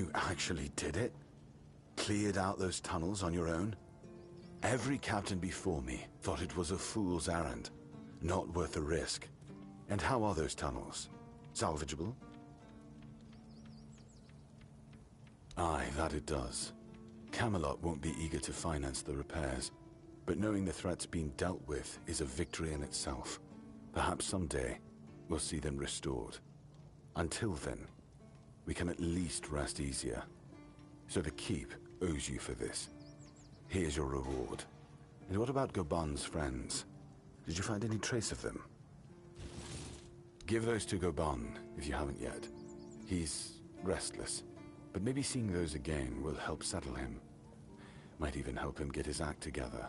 You actually did it? Cleared out those tunnels on your own? Every captain before me thought it was a fool's errand, not worth the risk. And how are those tunnels? Salvageable? Aye, that it does. Camelot won't be eager to finance the repairs, but knowing the threat's been dealt with is a victory in itself. Perhaps someday, we'll see them restored. Until then, we can at least rest easier. So the Keep owes you for this. Here's your reward. And what about Goban's friends? Did you find any trace of them? Give those to Goban, if you haven't yet. He's restless, but maybe seeing those again will help settle him. Might even help him get his act together.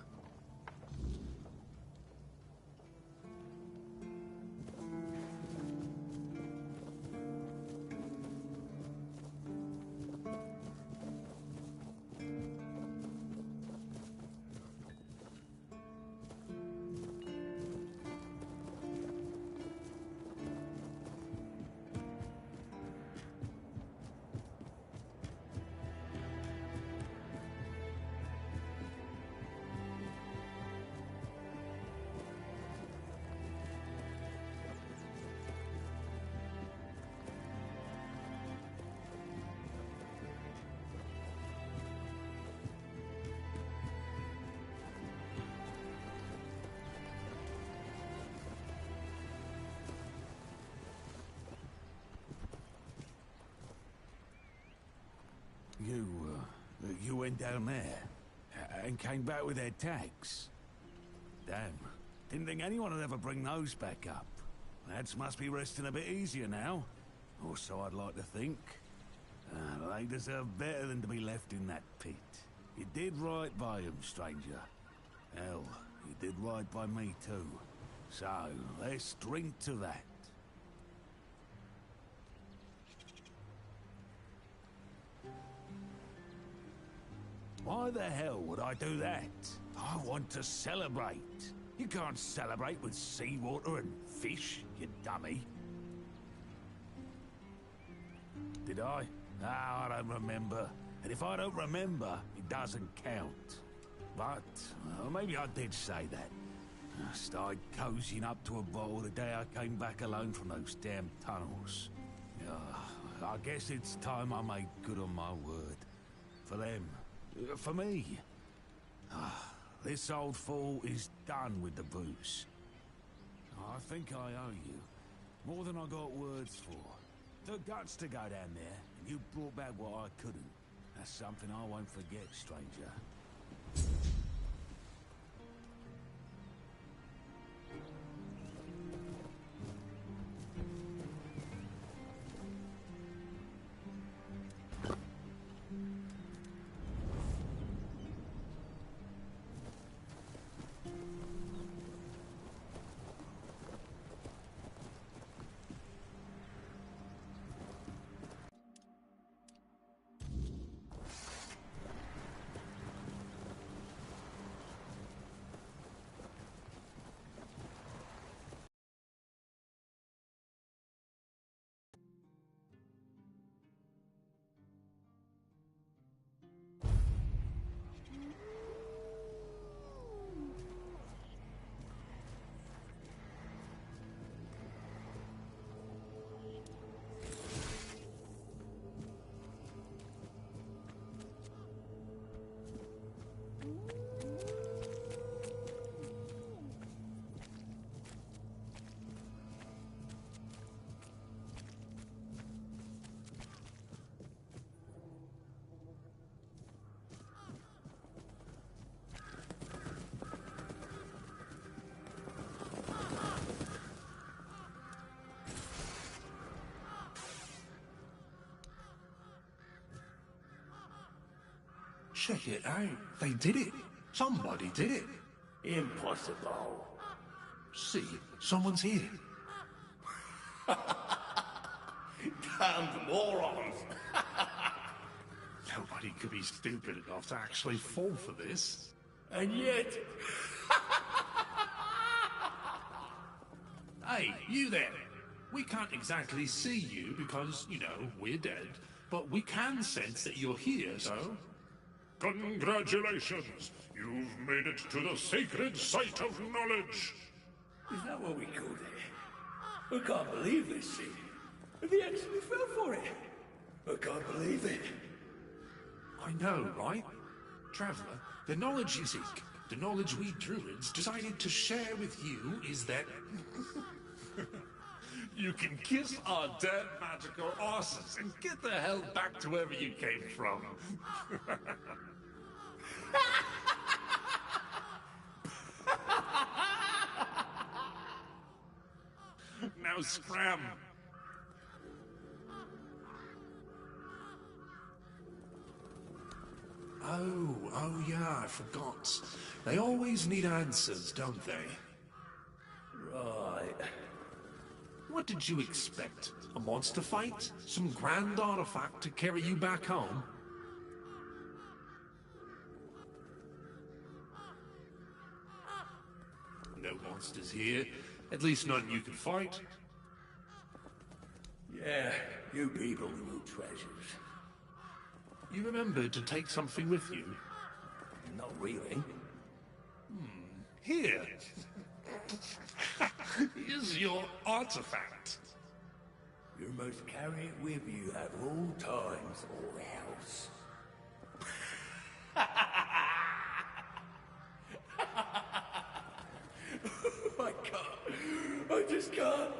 You went down there and came back with their tags. Damn, didn't think anyone would ever bring those back up. Lads must be resting a bit easier now, or so I'd like to think. They deserve better than to be left in that pit. You did right by them, stranger. Hell, you did right by me too. So, let's drink to that. Why the hell would I do that? I want to celebrate. You can't celebrate with seawater and fish, you dummy. Did I? Ah, I don't remember. And if I don't remember, it doesn't count. But, maybe I did say that. I started cozying up to a bottle the day I came back alone from those damn tunnels. I guess it's time I made good on my word. For them. For me. This old fool is done with the booze. I think I owe you. More than I got words for. The guts to go down there, and you brought back what I couldn't. That's something I won't forget, stranger. Check it out. They did it. Somebody did it. Impossible. See, someone's here. Damned morons. Nobody could be stupid enough to actually fall for this. And yet... Hey, you there. We can't exactly see you because, you know, we're dead. but we can sense that you're here, so... Congratulations! You've made it to the sacred site of knowledge! Is that what we called it? I can't believe this thing. They actually fell for it. I can't believe it. I know, right? Traveller, the knowledge you seek, the knowledge we druids decided to share with you is that... You can kiss our dead magical asses and get the hell back to wherever you came from. Now scram. Oh yeah, I forgot. They always need answers, don't they? Right. What did you expect? A monster fight? Some grand artifact to carry you back home? No monsters here. At least none you can fight. Yeah, you people and your treasures. You remembered to take something with you? Not really. Here. Here's your artifact. You must carry it with you at all times or else. I can't. I just can't.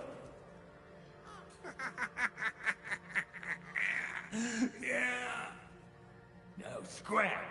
Yeah. Now scrap.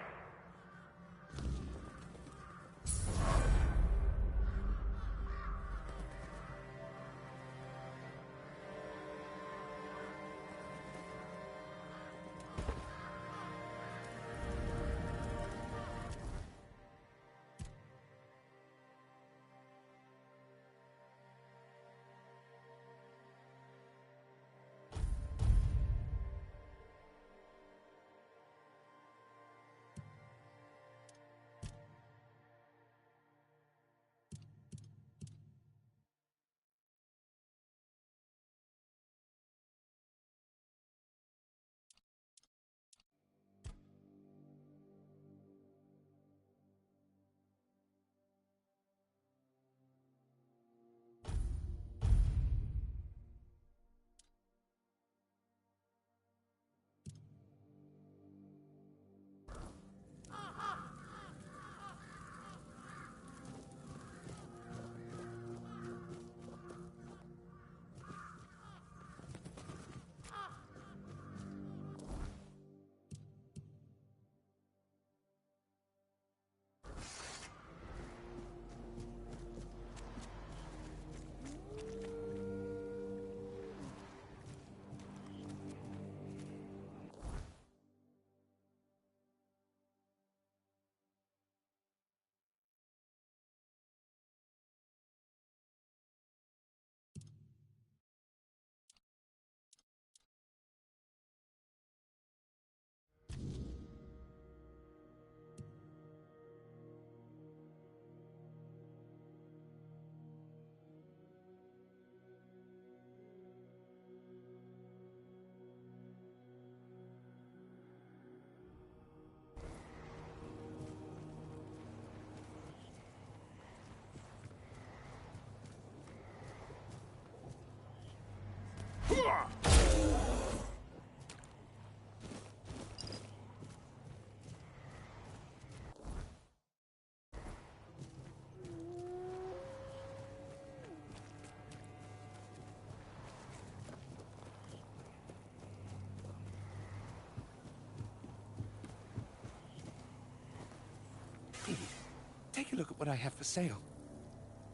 Take a look at what I have for sale.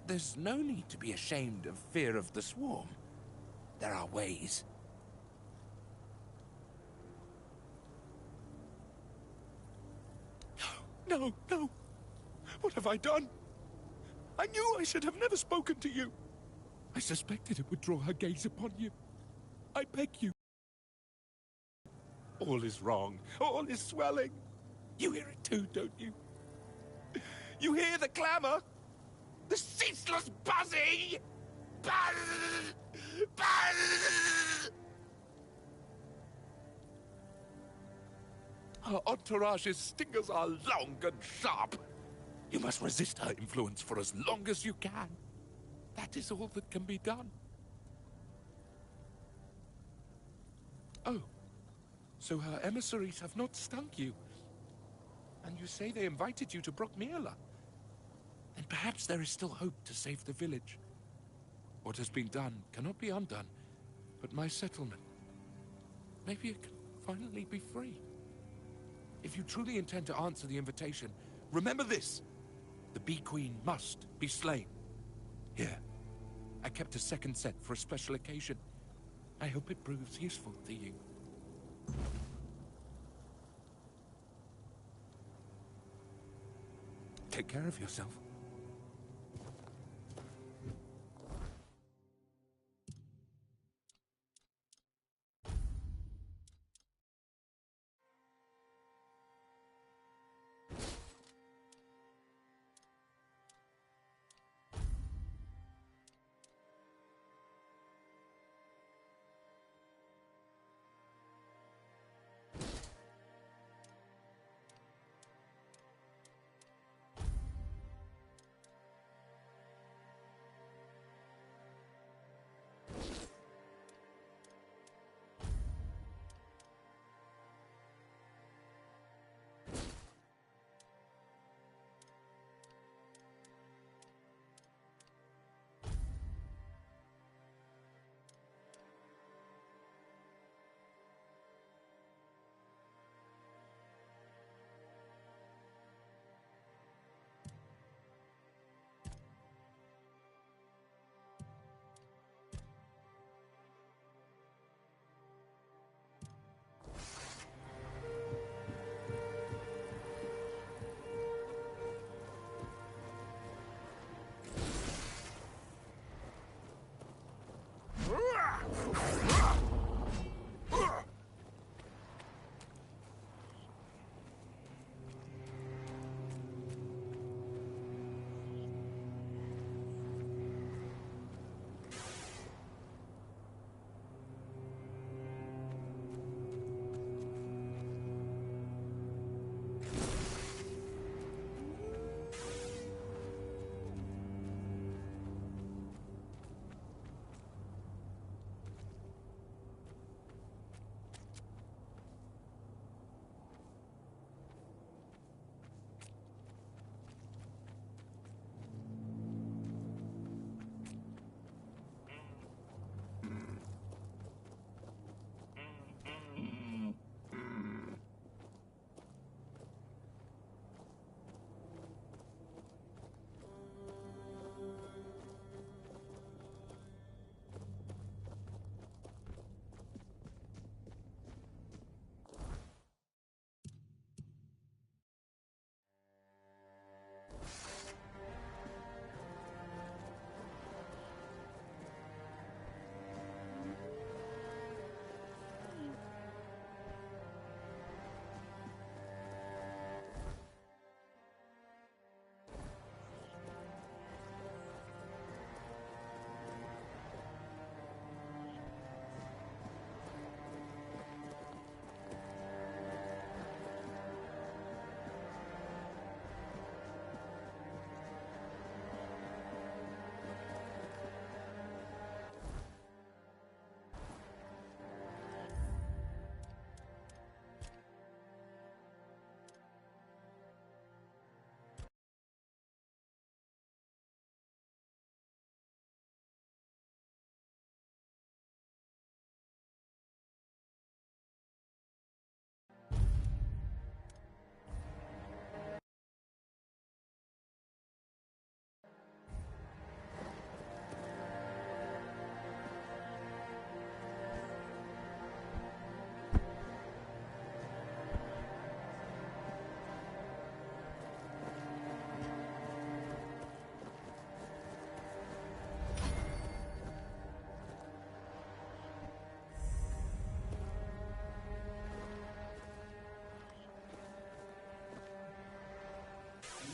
There's no need to be ashamed of fear of the swarm. There are ways. No, no! What have I done? I knew I should have never spoken to you. I suspected it would draw her gaze upon you. I beg you. All is wrong. All is swelling. You hear it too, don't you? You hear the clamor? The ceaseless buzzing! Buzz! Buzz! Her entourage's stingers are long and sharp. You must resist her influence for as long as you can. That is all that can be done. Oh, so her emissaries have not stung you. And you say they invited you to Brockmere? Then perhaps there is still hope to save the village. What has been done cannot be undone, but my settlement, maybe it can finally be free. If you truly intend to answer the invitation, remember this. The Bee Queen must be slain. Here, I kept a second set for a special occasion. I hope it proves useful to you. Take care of yourself.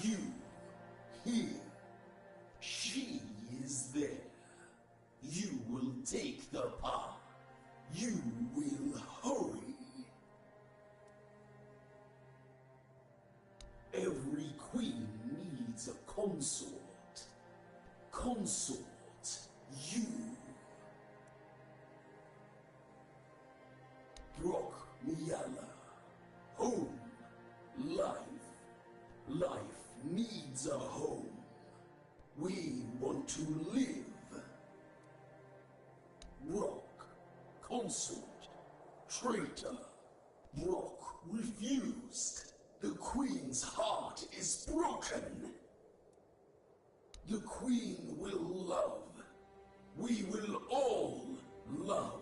You, here. She is there. You will take the path. You will hurry. consort. Consort, you. Brock Miala. Home. Life. Life needs a home. We want to live. Brock. Consort. Traitor. Brock refused. The Queen's heart is broken. The Queen will love. We will all love.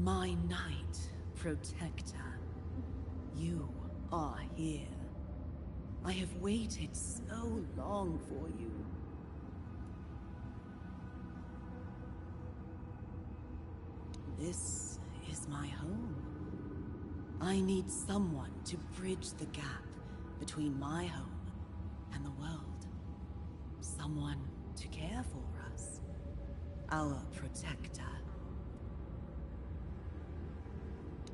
My Knight Protector, you are here. I have waited so long for you. This is my home. I need someone to bridge the gap between my home and the world. Someone to care for us. Our protector.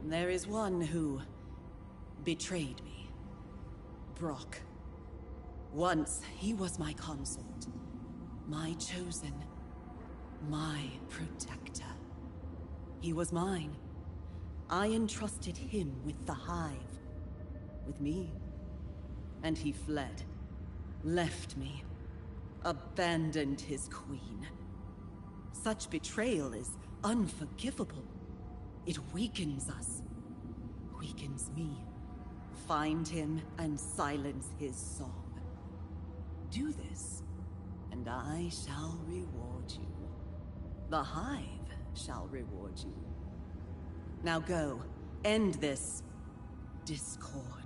There is one who betrayed me. Brock. Once he was my consort, my chosen, my protector. He was mine. I entrusted him with the Hive, with me. And he fled, left me, abandoned his queen. Such betrayal is unforgivable. It weakens us, weakens me. Find him and silence his song. Do this, and I shall reward you. The Hive shall reward you. Now go, end this discord.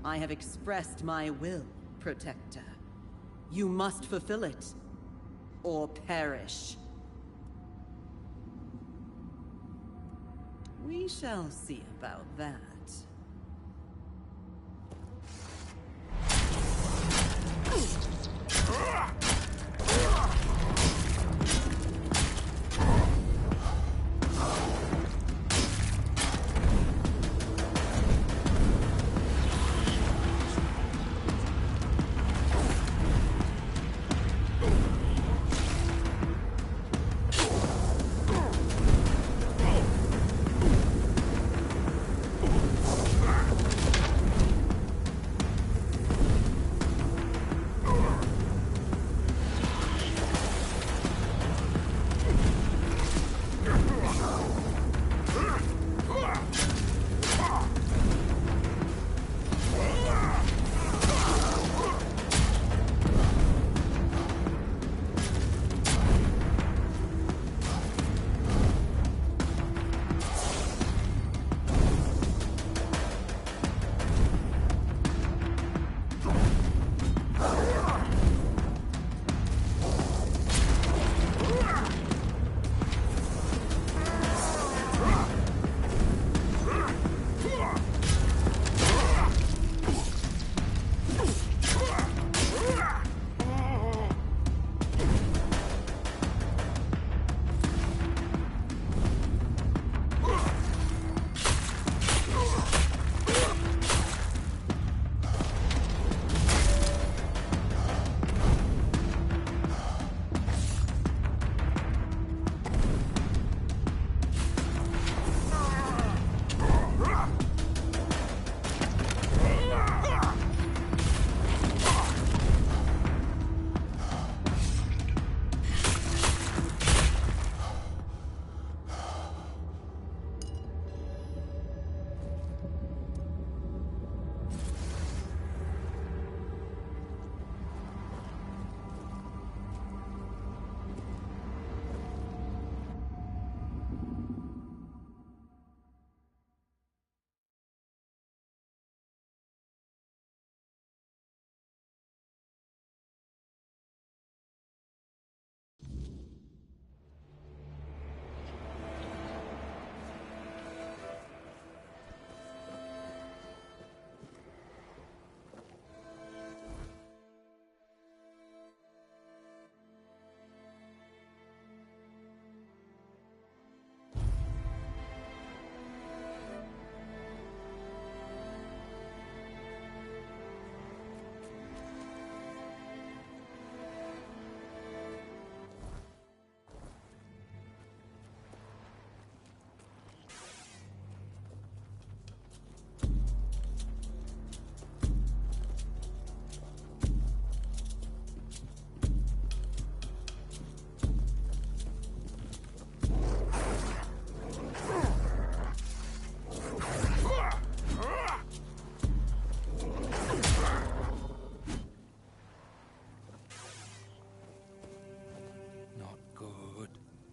I have expressed my will, Protector. You must fulfill it, or perish. We shall see about that.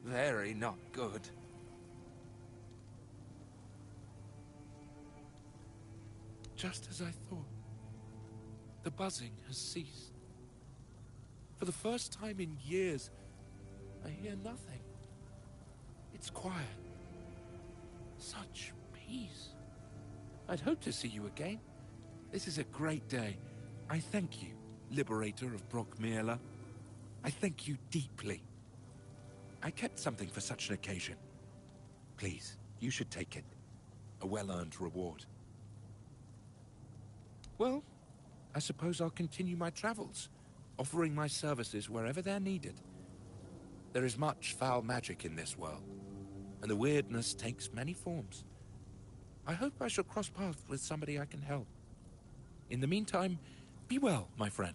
Very not good. Just as I thought. The buzzing has ceased. For the first time in years, I hear nothing. It's quiet. Such peace. I'd hoped to see you again. This is a great day. I thank you, Liberator of Brockmere. I thank you deeply. I kept something for such an occasion. Please, you should take it. A well-earned reward. Well, I suppose I'll continue my travels, offering my services wherever they're needed. There is much foul magic in this world, and the weirdness takes many forms. I hope I shall cross paths with somebody I can help. In the meantime, be well, my friend.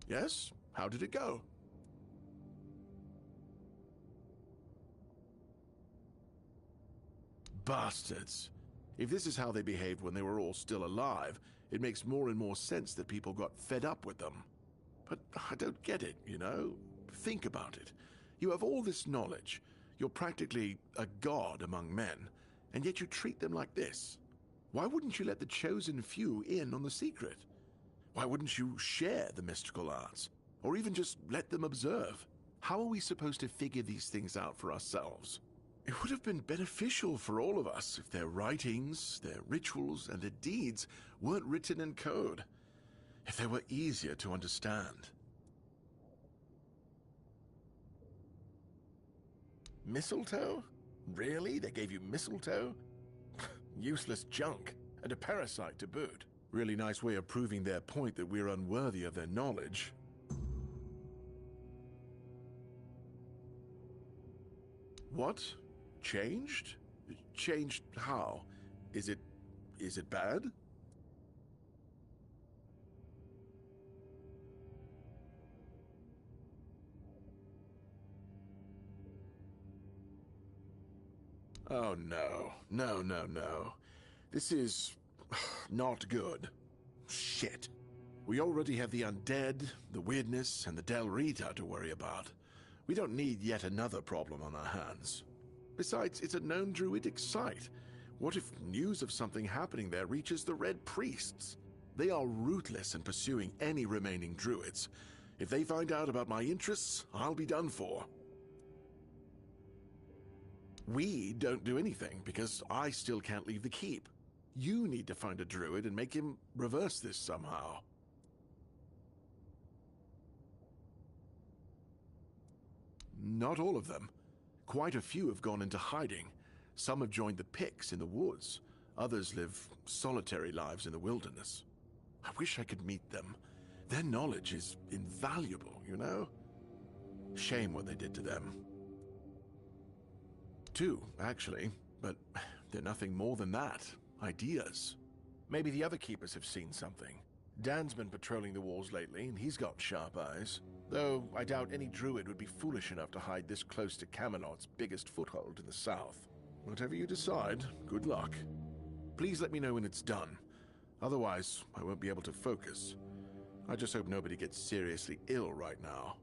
Yes? How did it go? Bastards. If this is how they behaved when they were all still alive, it makes more and more sense that people got fed up with them. But I don't get it, you know? Think about it. You have all this knowledge. You're practically a god among men, and yet you treat them like this. Why wouldn't you let the chosen few in on the secret? Why wouldn't you share the mystical arts? Or even just let them observe? How are we supposed to figure these things out for ourselves? It would have been beneficial for all of us if their writings, their rituals, and their deeds weren't written in code. If they were easier to understand. Mistletoe? Really? They gave you mistletoe? Useless junk, and a parasite to boot. Really nice way of proving their point that we're unworthy of their knowledge. What? Changed? Changed how? Is it bad? Oh no. No. This is not good. Shit. We already have the undead, the weirdness, and the Del Rita to worry about. We don't need yet another problem on our hands. Besides, it's a known druidic site. What if news of something happening there reaches the Red Priests? They are ruthless in pursuing any remaining druids. If they find out about my interests, I'll be done for. We don't do anything because I still can't leave the keep. You need to find a druid and make him reverse this somehow. Not all of them. Quite a few have gone into hiding. Some have joined the Picts in the woods. Others live solitary lives in the wilderness. I wish I could meet them. Their knowledge is invaluable, you know? Shame what they did to them. 2, actually, but they're nothing more than that. Ideas. Maybe the other keepers have seen something. Dan's been patrolling the walls lately, and he's got sharp eyes. Though I doubt any druid would be foolish enough to hide this close to Camelot's biggest foothold in the south. Whatever you decide, good luck. Please let me know when it's done. Otherwise, I won't be able to focus. I just hope nobody gets seriously ill right now.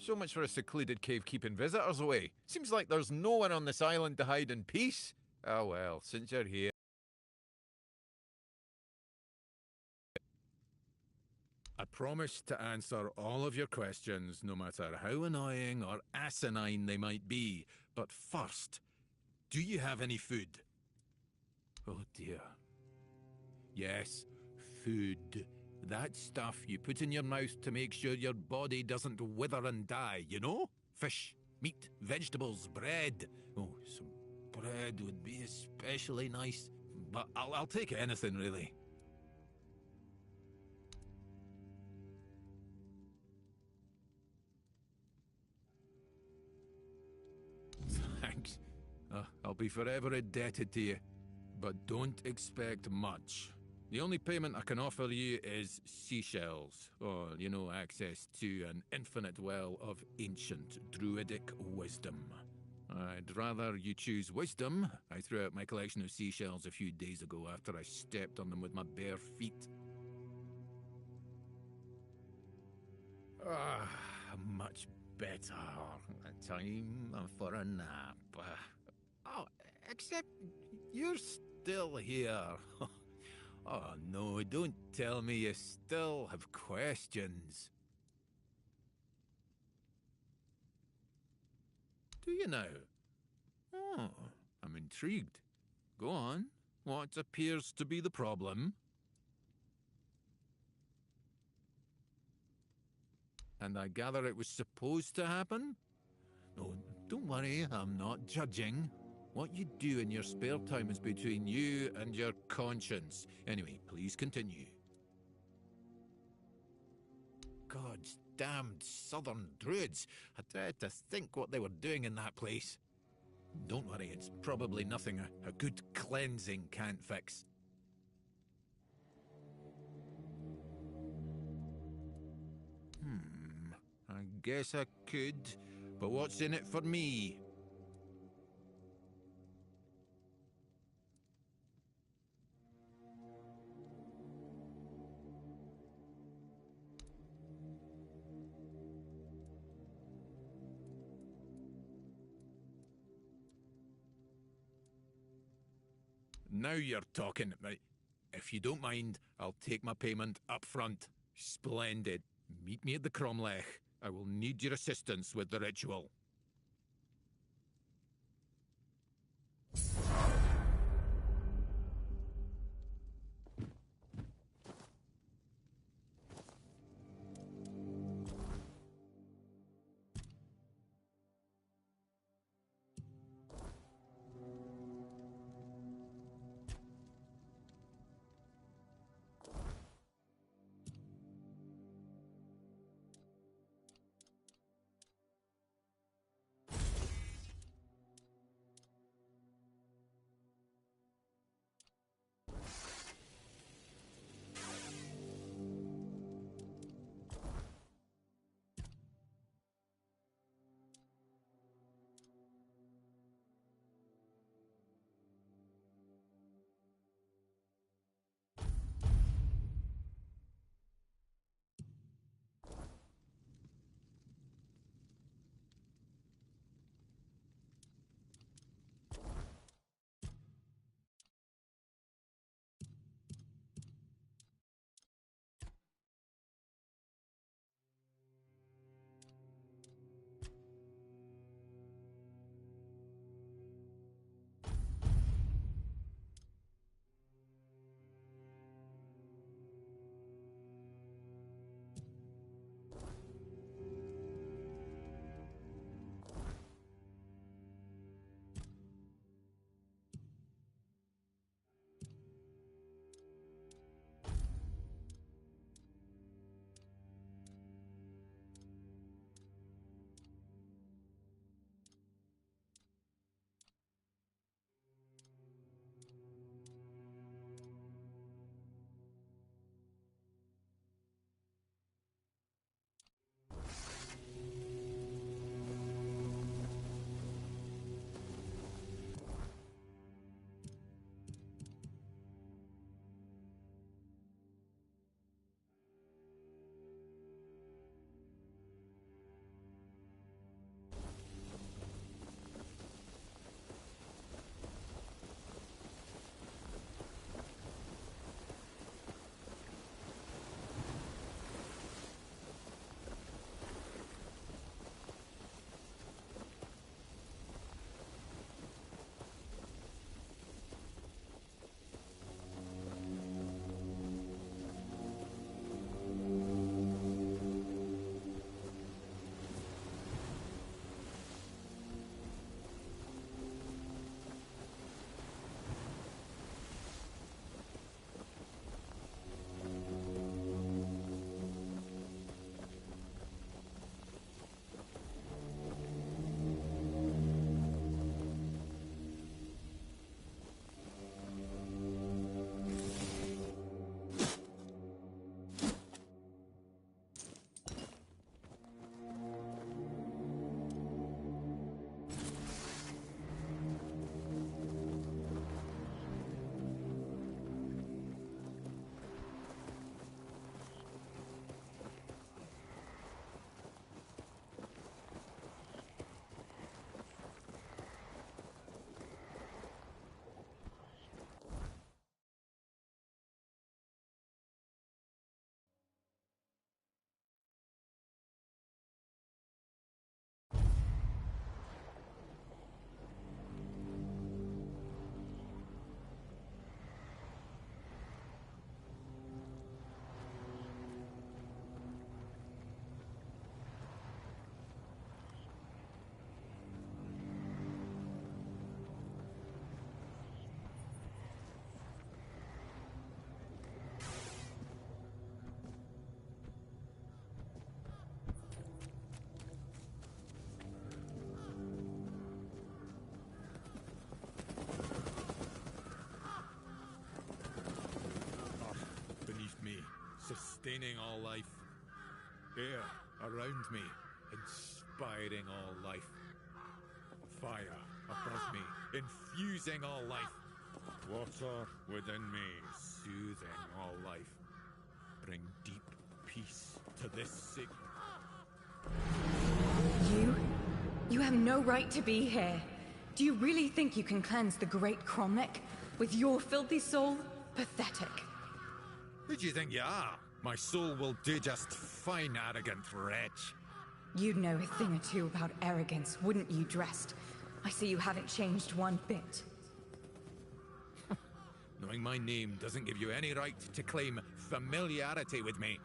So much for a secluded cave keeping visitors away. Seems like there's no one on this island to hide in peace. Oh well, since you're here. I promise to answer all of your questions, no matter how annoying or asinine they might be. But first, do you have any food? Oh dear. Yes, food. That stuff you put in your mouth to make sure your body doesn't wither and die, you know? Fish, meat, vegetables, bread. Oh, some bread would be especially nice. But I'll take anything, really. Thanks. I'll be forever indebted to you. But don't expect much. The only payment I can offer you is seashells, or, you know, access to an infinite well of ancient druidic wisdom. I'd rather you choose wisdom. I threw out my collection of seashells a few days ago after I stepped on them with my bare feet. Much better. Time for a nap. Oh, except you're still here. Oh no, don't tell me you still have questions. Do you now? Oh, I'm intrigued. Go on. What appears to be the problem? And I gather it was supposed to happen? No, don't worry, I'm not judging. What you do in your spare time is between you and your conscience. Anyway, please continue. God's damned southern druids. I dread to think what they were doing in that place. Don't worry, it's probably nothing a good cleansing can't fix. I guess I could, but what's in it for me? Now you're talking. If you don't mind, I'll take my payment up front. Splendid. Meet me at the Cromlech. I will need your assistance with the ritual. sustaining all life. Air around me, inspiring all life. Fire above me, infusing all life. Water within me, soothing all life. Bring deep peace to this sick. You have no right to be here. Do you really think you can cleanse the great Cromlech with your filthy soul? Pathetic. Who do you think you are? My soul will do just fine, arrogant wretch. You'd know a thing or two about arrogance, wouldn't you, Dressed? I see you haven't changed one bit. Knowing my name doesn't give you any right to claim familiarity with me.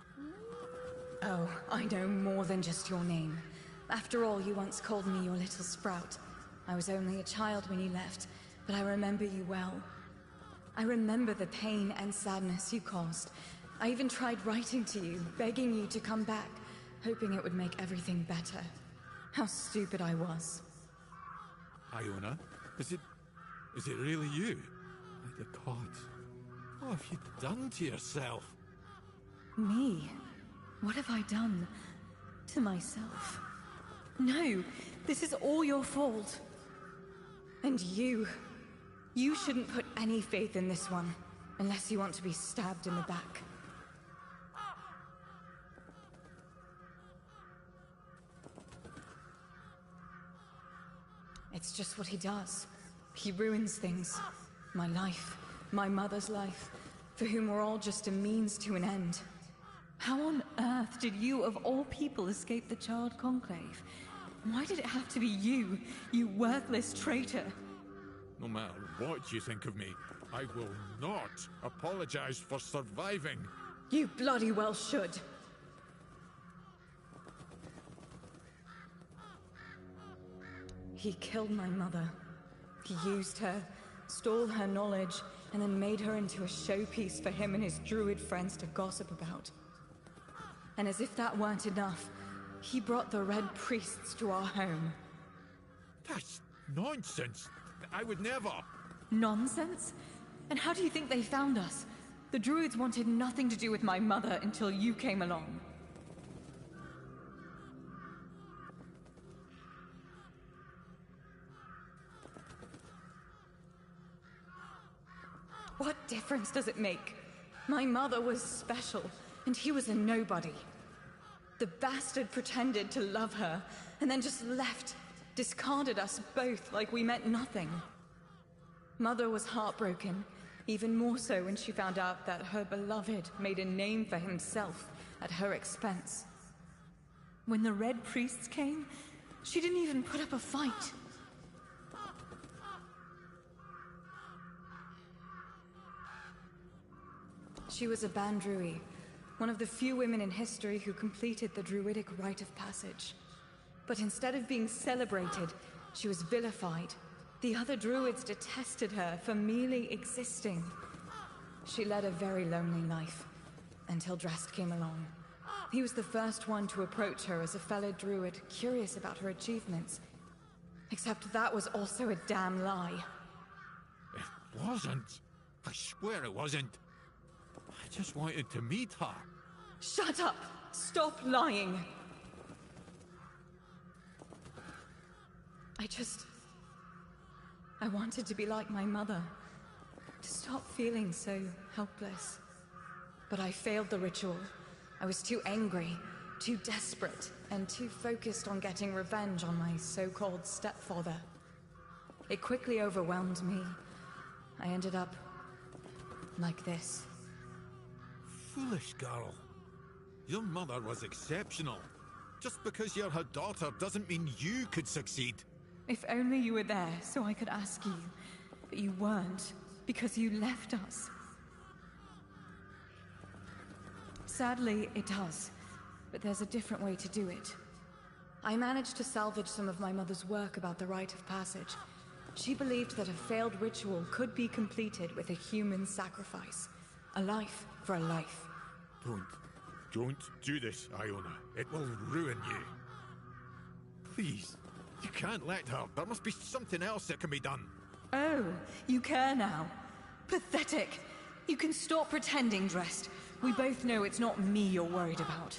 Oh, I know more than just your name. After all, you once called me your little sprout. I was only a child when you left, but I remember you well. I remember the pain and sadness you caused. I even tried writing to you, begging you to come back, hoping it would make everything better. How stupid I was. Iona, is it really you? By the gods, what have you done to yourself? Me? What have I done to myself? No, this is all your fault. And you shouldn't put any faith in this one, unless you want to be stabbed in the back. It's just what he does. He ruins things. My life, my mother's life, for whom we're all just a means to an end. How on earth did you, of all people, escape the Child Conclave? Why did it have to be you, you worthless traitor? No matter what you think of me, I will not apologize for surviving. You bloody well should. He killed my mother. He used her, stole her knowledge, and then made her into a showpiece for him and his druid friends to gossip about. And as if that weren't enough, he brought the Red Priests to our home. That's nonsense. I would never. Nonsense? And how do you think they found us? The druids wanted nothing to do with my mother until you came along. What difference does it make? My mother was special, and he was a nobody. The bastard pretended to love her, and then just left, discarded us both like we meant nothing. Mother was heartbroken, even more so when she found out that her beloved made a name for himself at her expense. When the Red Priests came, she didn't even put up a fight. She was a Bandrui, one of the few women in history who completed the druidic rite of passage. But instead of being celebrated, she was vilified. The other druids detested her for merely existing. She led a very lonely life, until Drast came along. He was the first one to approach her as a fellow druid, curious about her achievements. Except that was also a damn lie. It wasn't. I swear it wasn't. I just wanted to meet her. Shut up! Stop lying! I wanted to be like my mother. To stop feeling so helpless. But I failed the ritual. I was too angry, too desperate, and too focused on getting revenge on my so-called stepfather. It quickly overwhelmed me. I ended up like this. Foolish girl. Your mother was exceptional. Just because you're her daughter doesn't mean you could succeed. If only you were there so I could ask you. But you weren't, because you left us. Sadly, it does. But there's a different way to do it. I managed to salvage some of my mother's work about the rite of passage. She believed that a failed ritual could be completed with a human sacrifice. A life for a life. Don't do this, Iona. It will ruin you. Please, you can't let her. There must be something else that can be done. Oh, you care now. Pathetic. You can stop pretending, Drest. We both know it's not me you're worried about.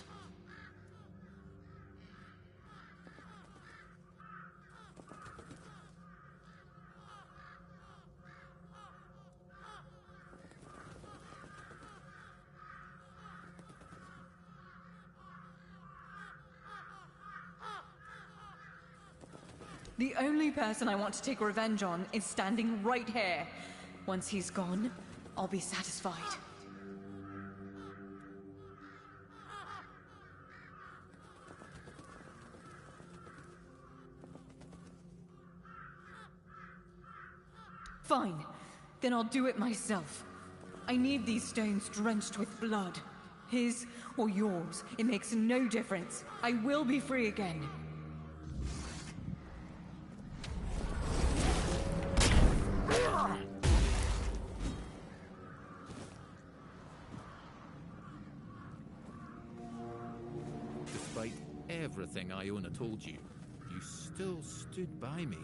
The only person I want to take revenge on is standing right here. Once he's gone, I'll be satisfied. Fine. Then I'll do it myself. I need these stones drenched with blood. His or yours, it makes no difference. I will be free again. Despite everything Iona told you, you still stood by me.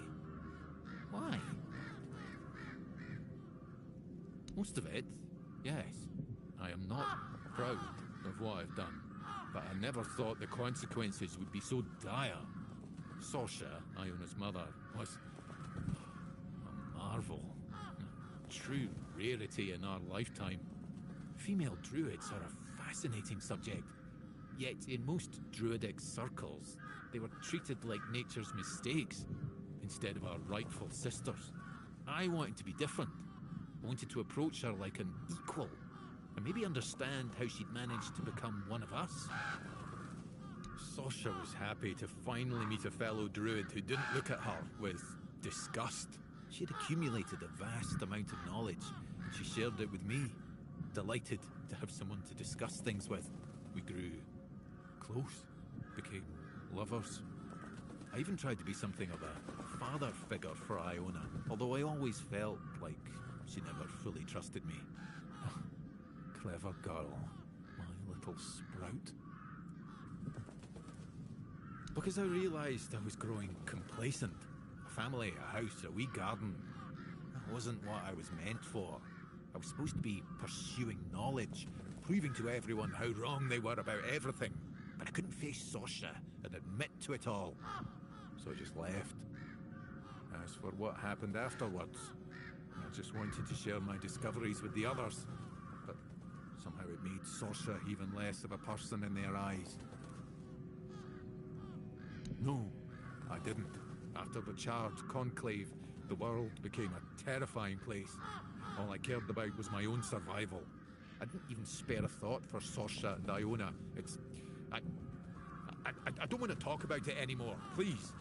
Why? Most of it, yes. I am not proud of what I've done, but I never thought the consequences would be so dire. Sasha, Iona's mother, was a marvel. A true rarity in our lifetime. Female druids are a fascinating subject. Yet in most druidic circles, they were treated like nature's mistakes instead of our rightful sisters. I wanted to be different. I wanted to approach her like an equal, and maybe understand how she'd managed to become one of us. Sasha was happy to finally meet a fellow druid who didn't look at her with disgust. She had accumulated a vast amount of knowledge, and she shared it with me. Delighted to have someone to discuss things with. We grew close, became lovers. I even tried to be something of a father figure for Iona, although I always felt like she never fully trusted me. Clever girl, my little sprout. Because I realized I was growing complacent. A family, a house, a wee garden. That wasn't what I was meant for. I was supposed to be pursuing knowledge, proving to everyone how wrong they were about everything. But I couldn't face Sasha and admit to it all. So I just left. As for what happened afterwards, I just wanted to share my discoveries with the others. But somehow it made Sasha even less of a person in their eyes. No, I didn't. After the charred conclave, the world became a terrifying place. All I cared about was my own survival. I didn't even spare a thought for Sasha and Iona. I don't want to talk about it anymore, please.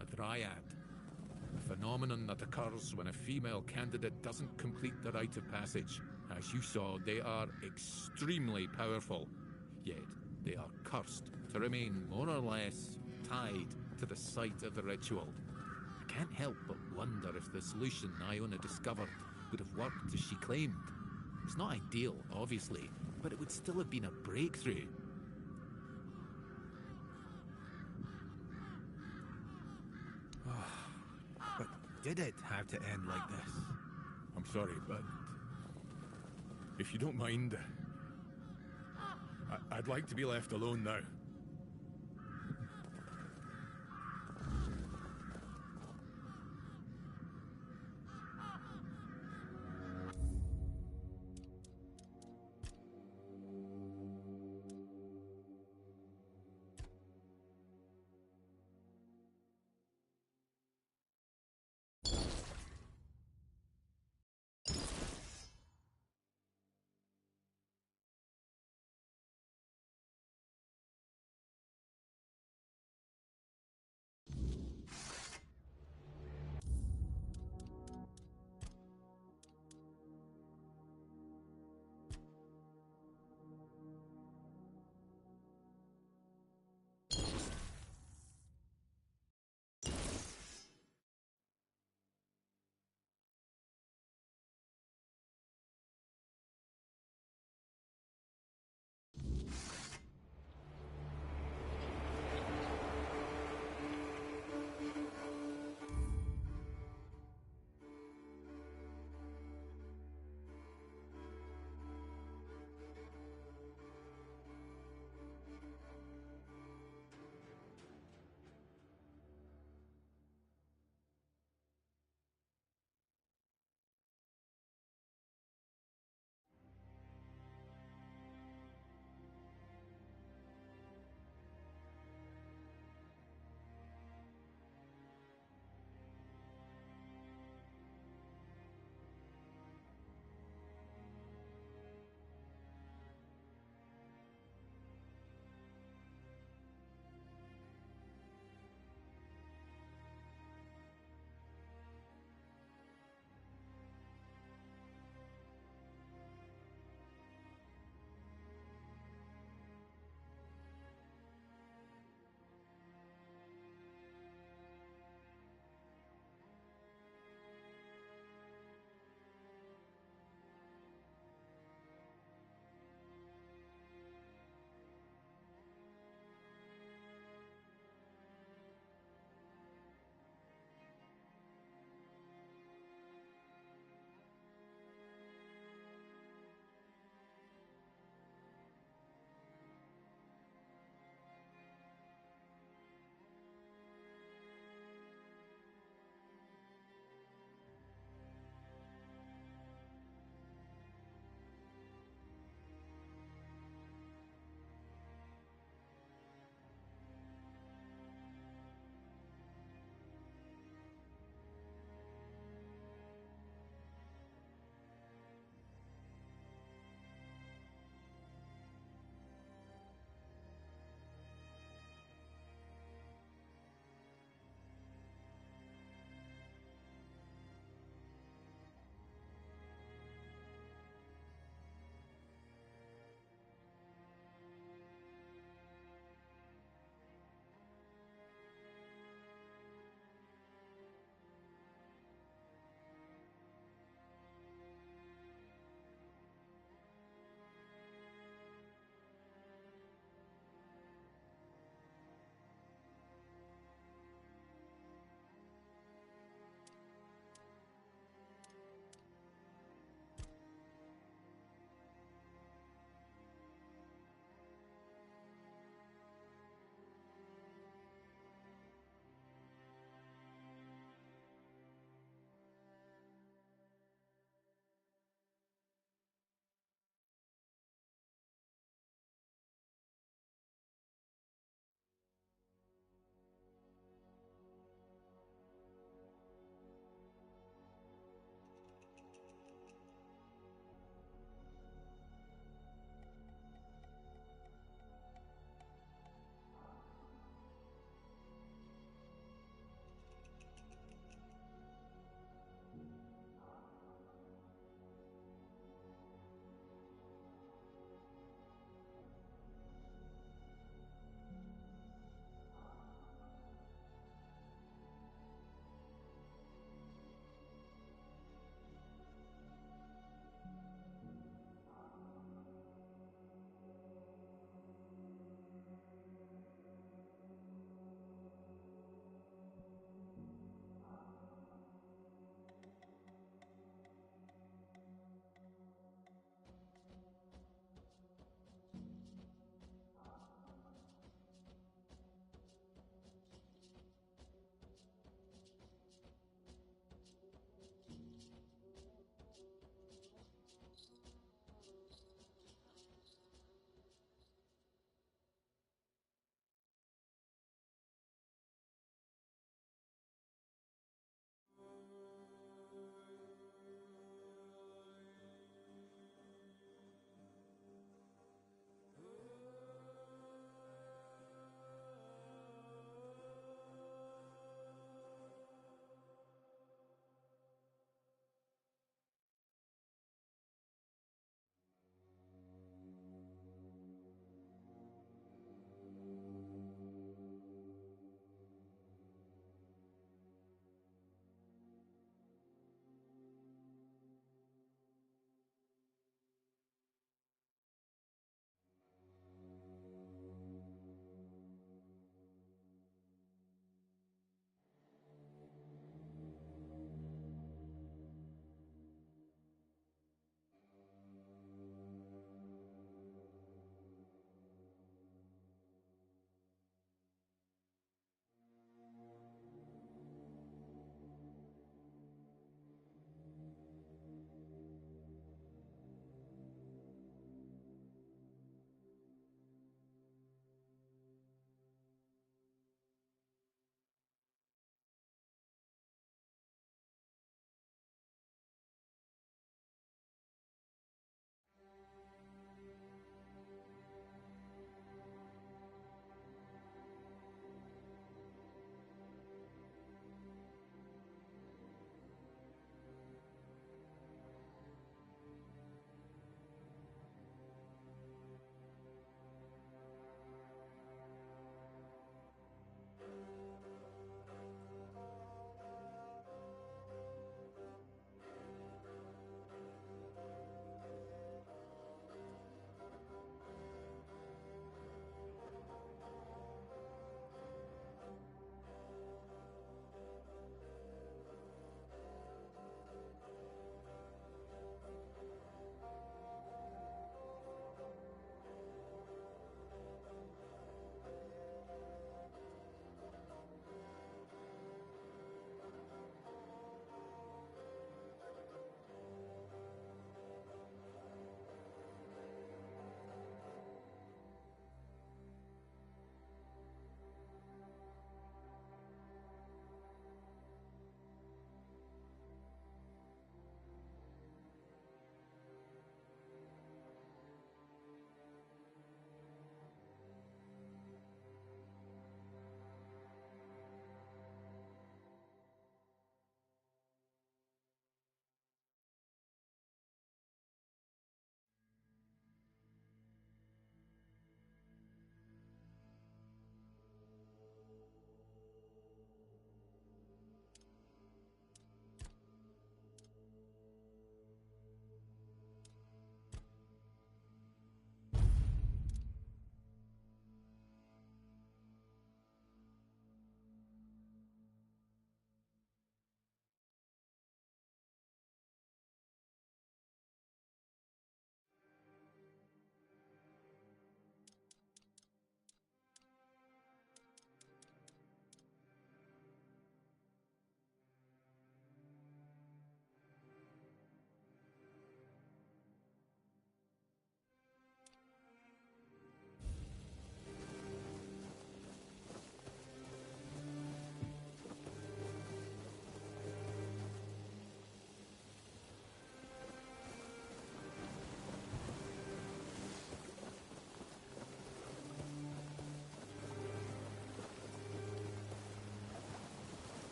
A dryad. A phenomenon that occurs when a female candidate doesn't complete the rite of passage. As you saw, they are extremely powerful. Yet, they are cursed to remain more or less tied to the site of the ritual. I can't help but wonder if the solution Iona discovered would have worked as she claimed. It's not ideal, obviously, but it would still have been a breakthrough. But did it have to end like this? I'm sorry, but if you don't mind, I'd like to be left alone now.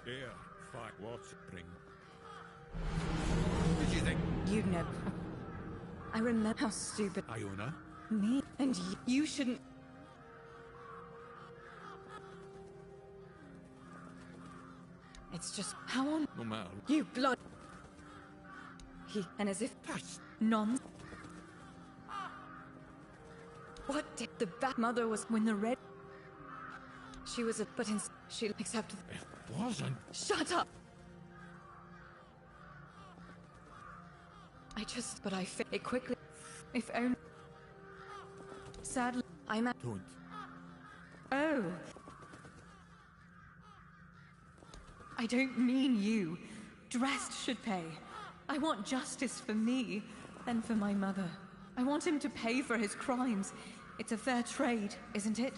Here, fine. What's bring? Did you think? You'd know. I remember how stupid Iona? me and you shouldn't. It's just how on No matter. you blood. And as if non. What did the bat mother was when the red? She was a but she accepted. It wasn't. Shut up. But I fit it quickly. If only. Sadly, I'm at. Don't. Oh. I don't mean you. Drest should pay. I want justice for me and for my mother. I want him to pay for his crimes. It's a fair trade, isn't it?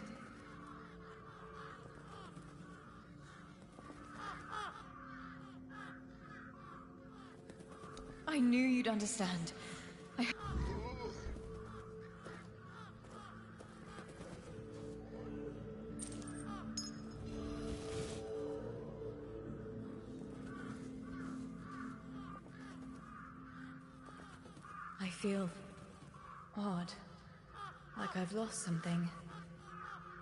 I knew you'd understand. I feel odd, like I've lost something.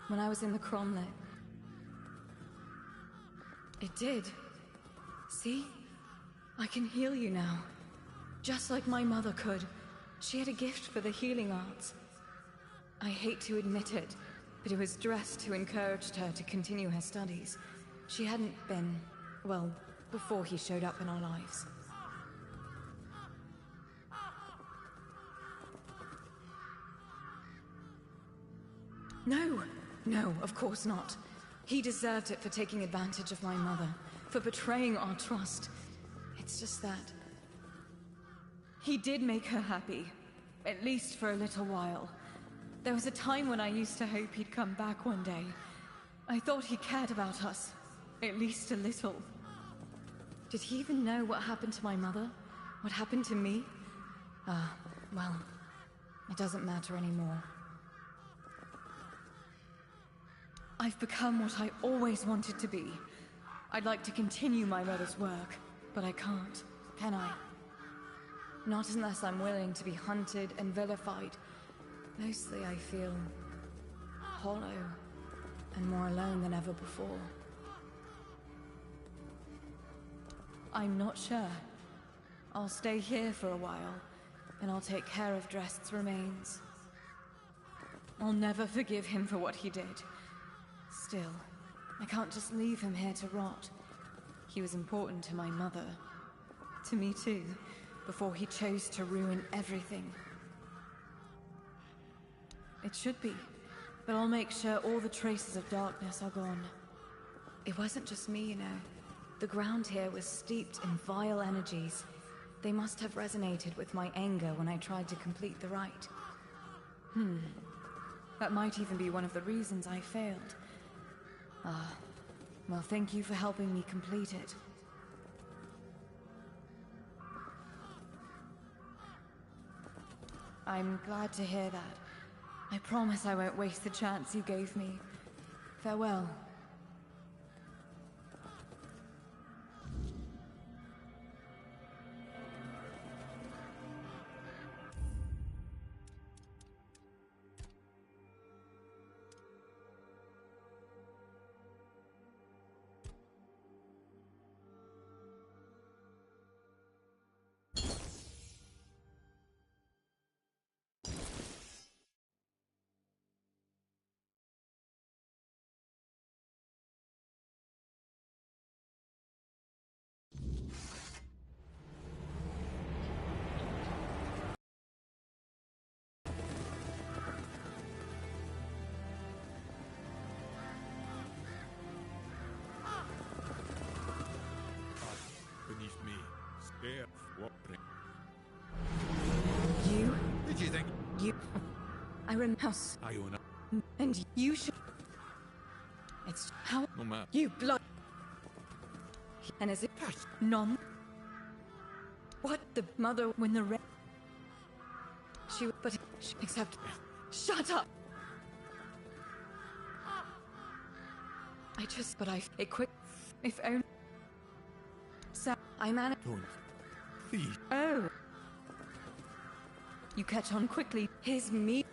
When I was in the Cromlech, it did. See? I can heal you now. Just like my mother could. She had a gift for the healing arts. I hate to admit it, but it was Drest who encouraged her to continue her studies. She hadn't been, well, before he showed up in our lives. No, of course not. He deserved it for taking advantage of my mother, for betraying our trust. It's just that he did make her happy, at least for a little while. There was a time when I used to hope he'd come back one day. I thought he cared about us, at least a little. Did he even know what happened to my mother? What happened to me? Well, it doesn't matter anymore. I've become what I always wanted to be. I'd like to continue my mother's work, but I can't, can I? Not unless I'm willing to be hunted and vilified. Mostly I feel hollow and more alone than ever before. I'm not sure. I'll stay here for a while, and I'll take care of Drest's remains. I'll never forgive him for what he did. Still, I can't just leave him here to rot. He was important to my mother. To me too, before he chose to ruin everything. It should be, but I'll make sure all the traces of darkness are gone. It wasn't just me, you know. The ground here was steeped in vile energies. They must have resonated with my anger when I tried to complete the rite. That might even be one of the reasons I failed. Well, thank you for helping me complete it. I'm glad to hear that. I promise I won't waste the chance you gave me. Farewell. Beneath me. Here, what bring? You? Did you think? You... I remember house. Iona? And you should... It's how... No matter. You blood... And as if... Non... What the mother when the red... She... But... Except... Shut up! But I... It quick... If only... So, I managed. Please. Oh. You catch on quickly. Here's me.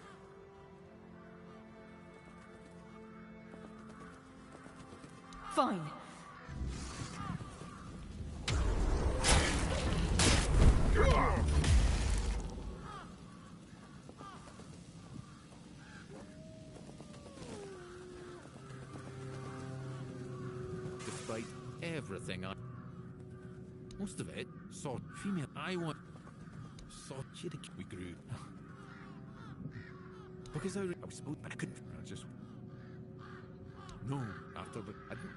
Fine. Despite everything most of it saw female. I want saw we grew because I was supposed, but I couldn't. I just no after the I didn't.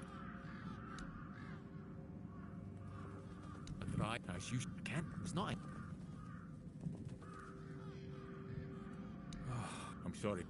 I tried as you can't. It's not. I'm sorry.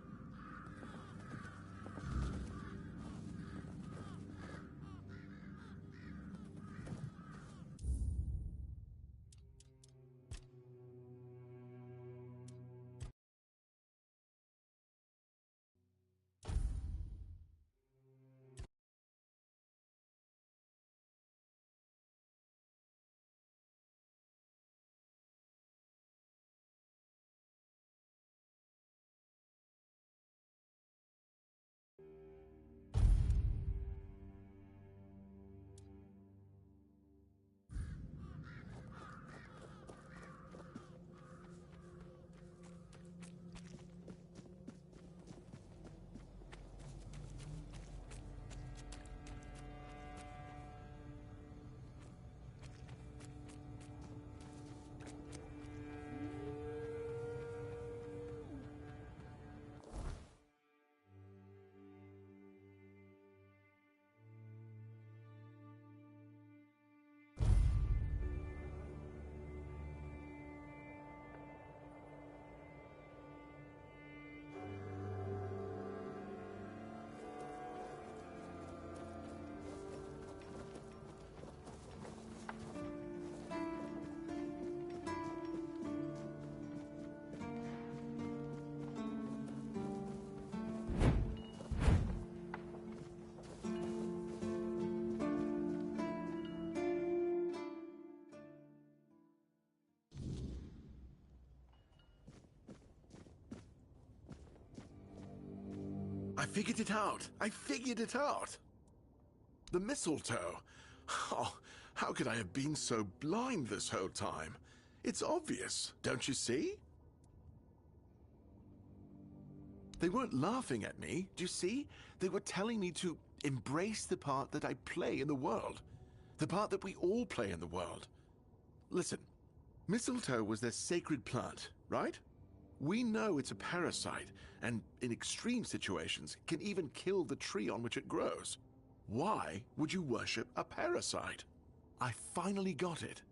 I figured it out. I figured it out. The mistletoe. Oh, how could I have been so blind this whole time? It's obvious, don't you see? They weren't laughing at me, do you see? They were telling me to embrace the part that I play in the world. The part that we all play in the world. Listen, mistletoe was their sacred plant, right? We know it's a parasite, and in extreme situations, can even kill the tree on which it grows. Why would you worship a parasite? I finally got it.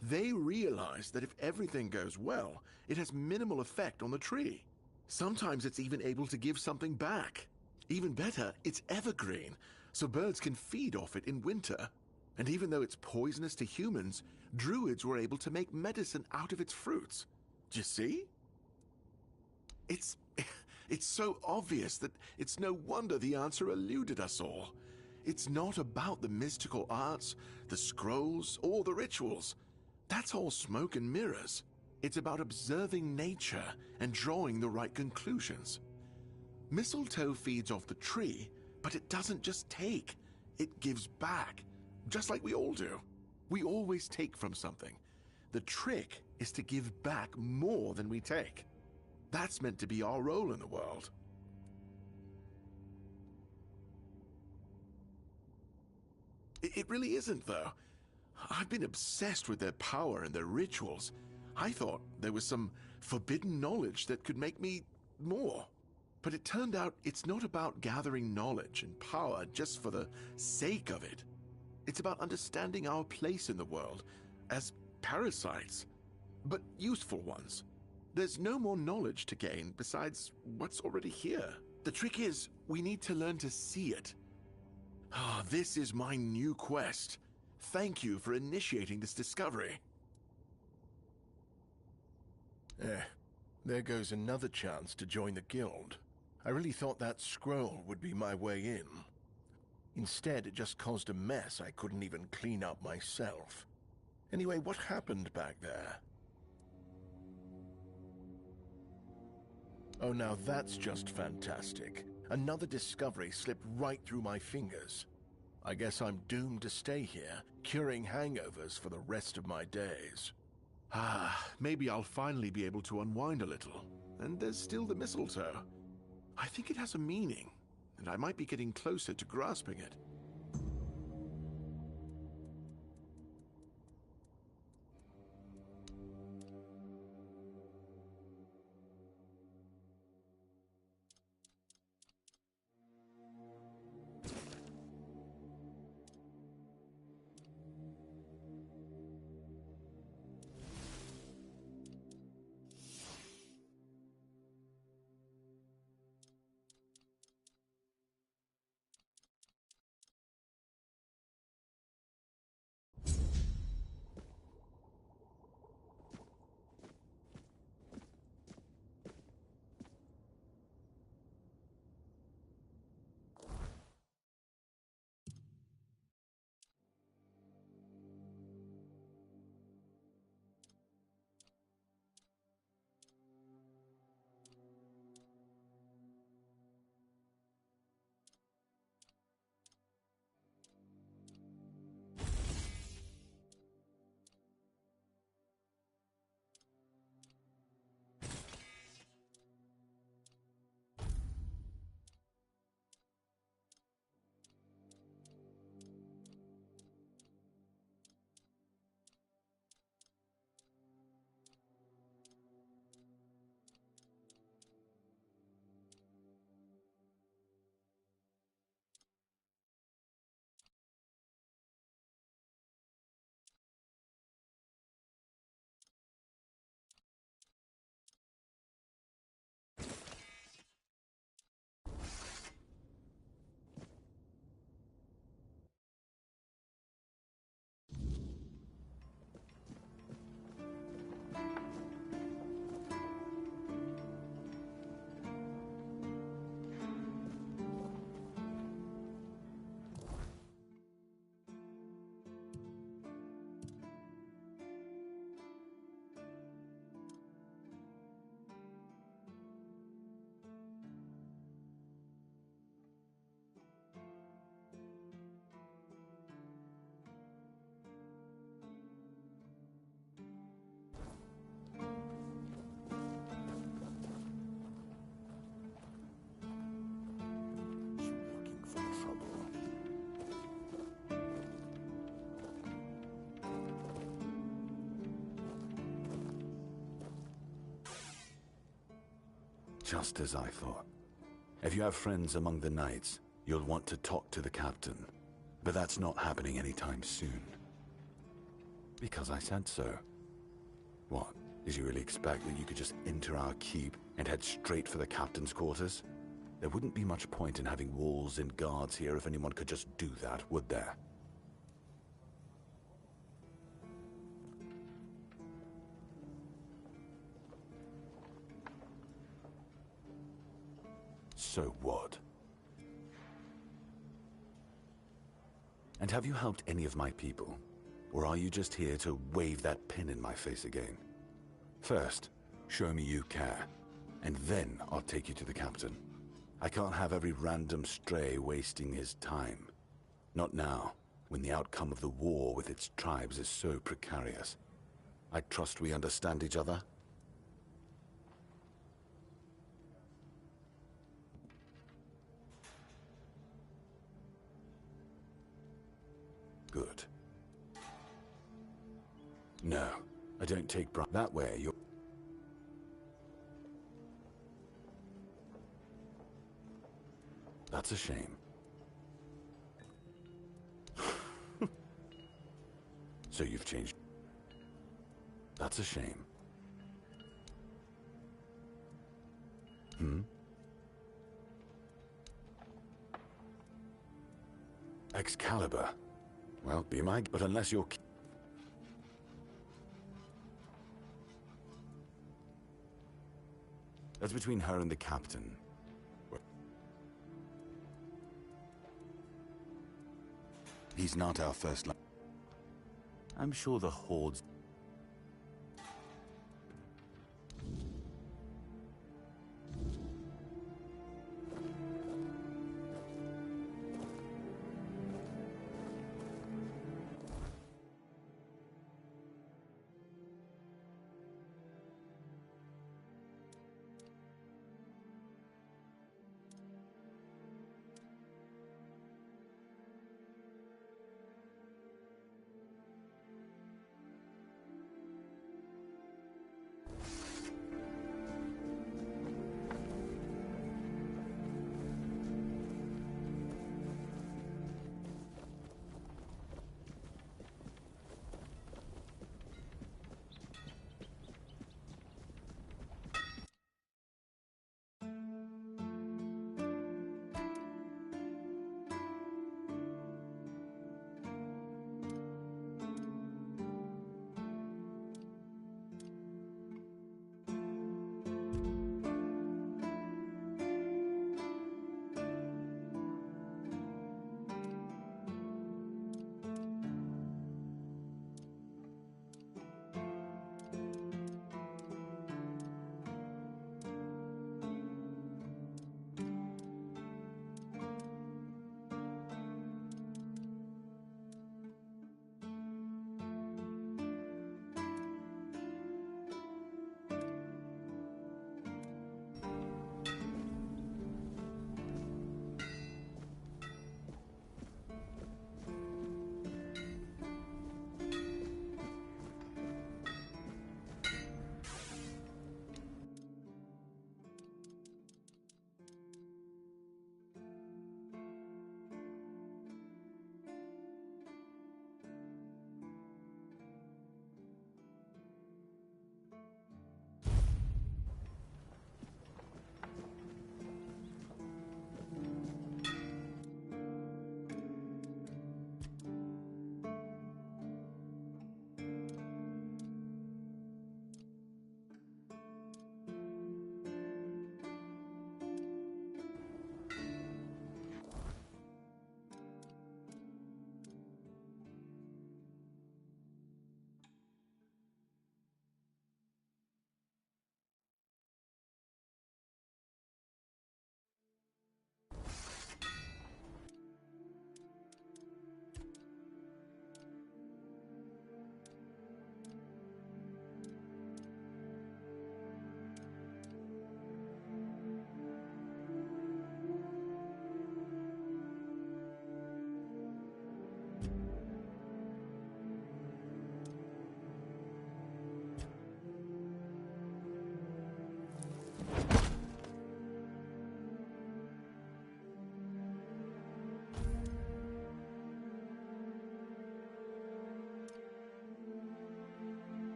They realize that if everything goes well, it has minimal effect on the tree. Sometimes it's even able to give something back. Even better, it's evergreen, so birds can feed off it in winter. And even though it's poisonous to humans, druids were able to make medicine out of its fruits. Do you see? It's so obvious that it's no wonder the answer eluded us all. It's not about the mystical arts, the scrolls, or the rituals. That's all smoke and mirrors. It's about observing nature and drawing the right conclusions. Mistletoe feeds off the tree, but it doesn't just take. It gives back, just like we all do. We always take from something. The trick is to give back more than we take. That's meant to be our role in the world. It really isn't, though. I've been obsessed with their power and their rituals. I thought there was some forbidden knowledge that could make me more. But it turned out it's not about gathering knowledge and power just for the sake of it. It's about understanding our place in the world as parasites, but useful ones. There's no more knowledge to gain besides what's already here. The trick is, we need to learn to see it. Ah, this is my new quest. Thank you for initiating this discovery. There goes another chance to join the guild. I really thought that scroll would be my way in. Instead, it just caused a mess I couldn't even clean up myself. Anyway, what happened back there? Oh, now that's just fantastic. Another discovery slipped right through my fingers. I guess I'm doomed to stay here, curing hangovers for the rest of my days. Ah, maybe I'll finally be able to unwind a little. And there's still the mistletoe. I think it has a meaning, and I might be getting closer to grasping it. Just as I thought. If you have friends among the knights, you'll want to talk to the captain. But that's not happening anytime soon. Because I said so. What? Did you really expect that you could just enter our keep and head straight for the captain's quarters? There wouldn't be much point in having walls and guards here if anyone could just do that, would there? So what? And have you helped any of my people? Or are you just here to wave that pin in my face again? First, show me you care, and then I'll take you to the captain. I can't have every random stray wasting his time. Not now, when the outcome of the war with its tribes is so precarious. I trust we understand each other? Good. No, I don't take bribe that way. You're... That's a shame. So you've changed. That's a shame. Excalibur. Well, be my... But unless you're... That's between her and the captain. He's not our first line. I'm sure the Horde's...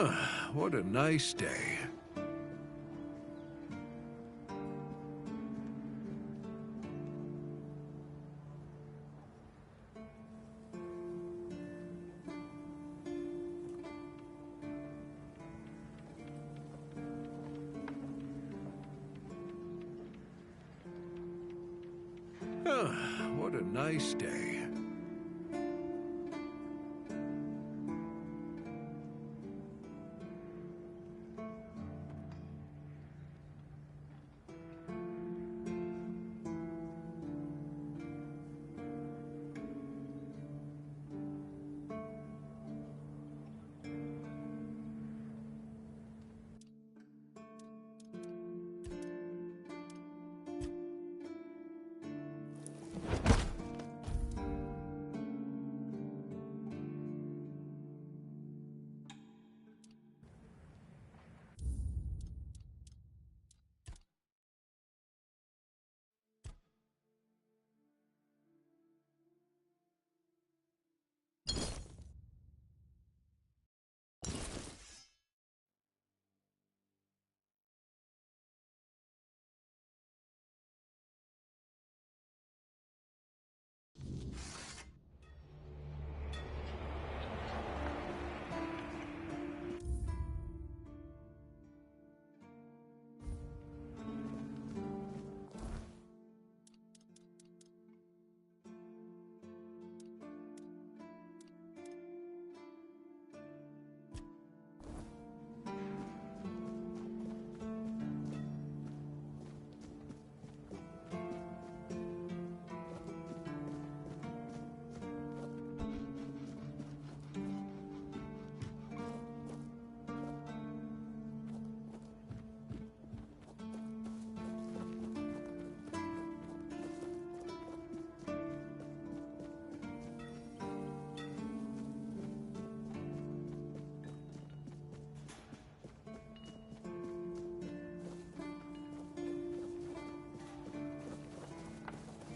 Ah, what a nice day. Ah, what a nice day.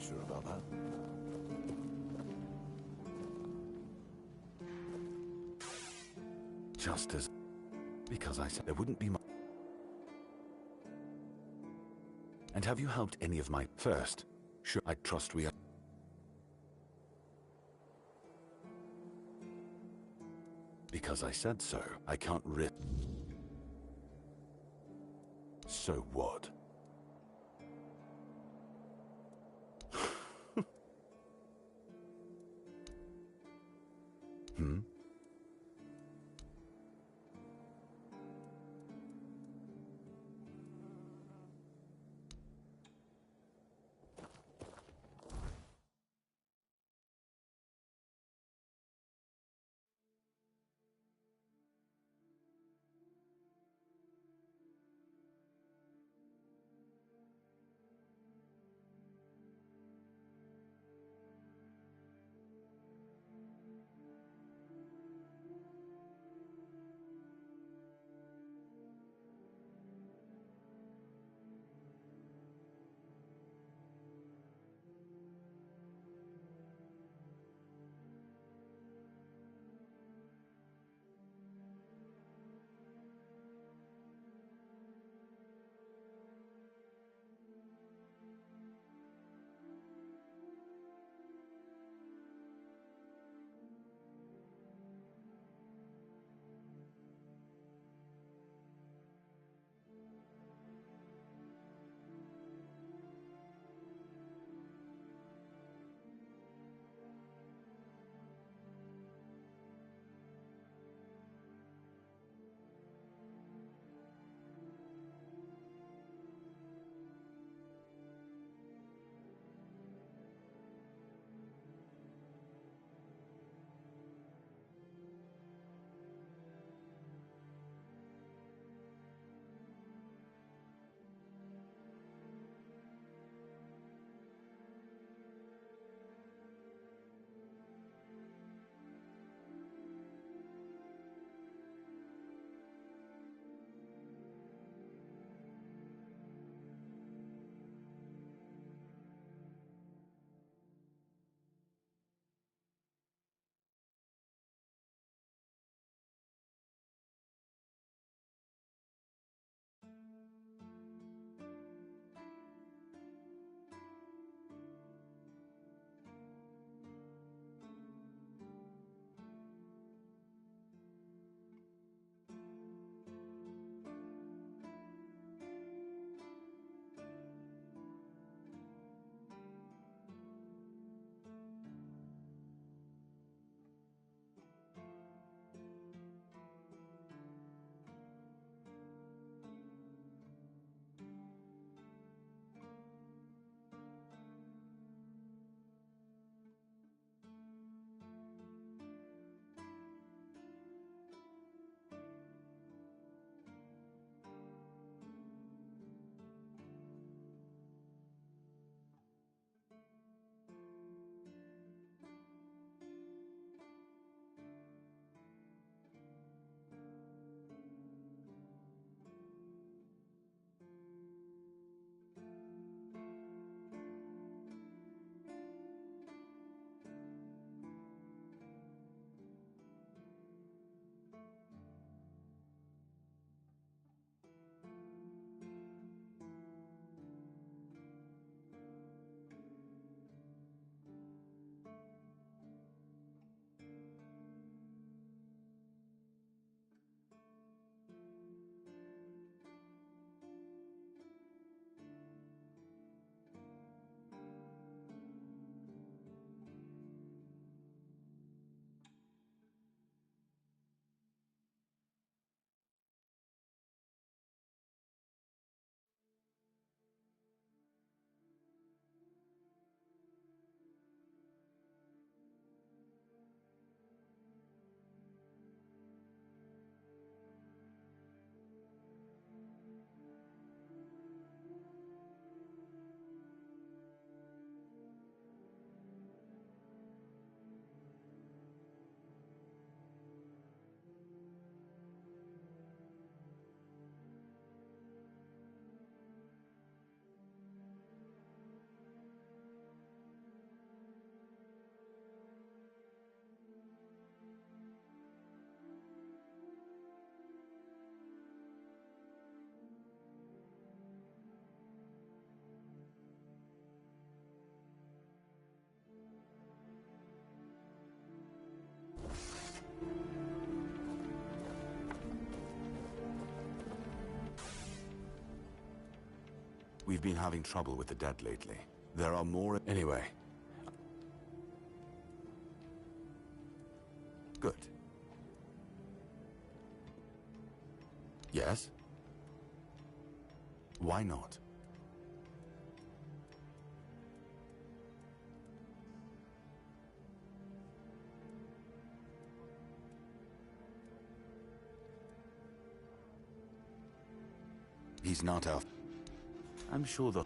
Sure about that? Just as... Because I said there wouldn't be much... And have you helped any of my... First, sure, I trust we are... Because I said so, I can't rip... So what? Hmm? We've been having trouble with the dead lately. There are more... Anyway. Good. Yes? Why not? He's not out. I'm sure the...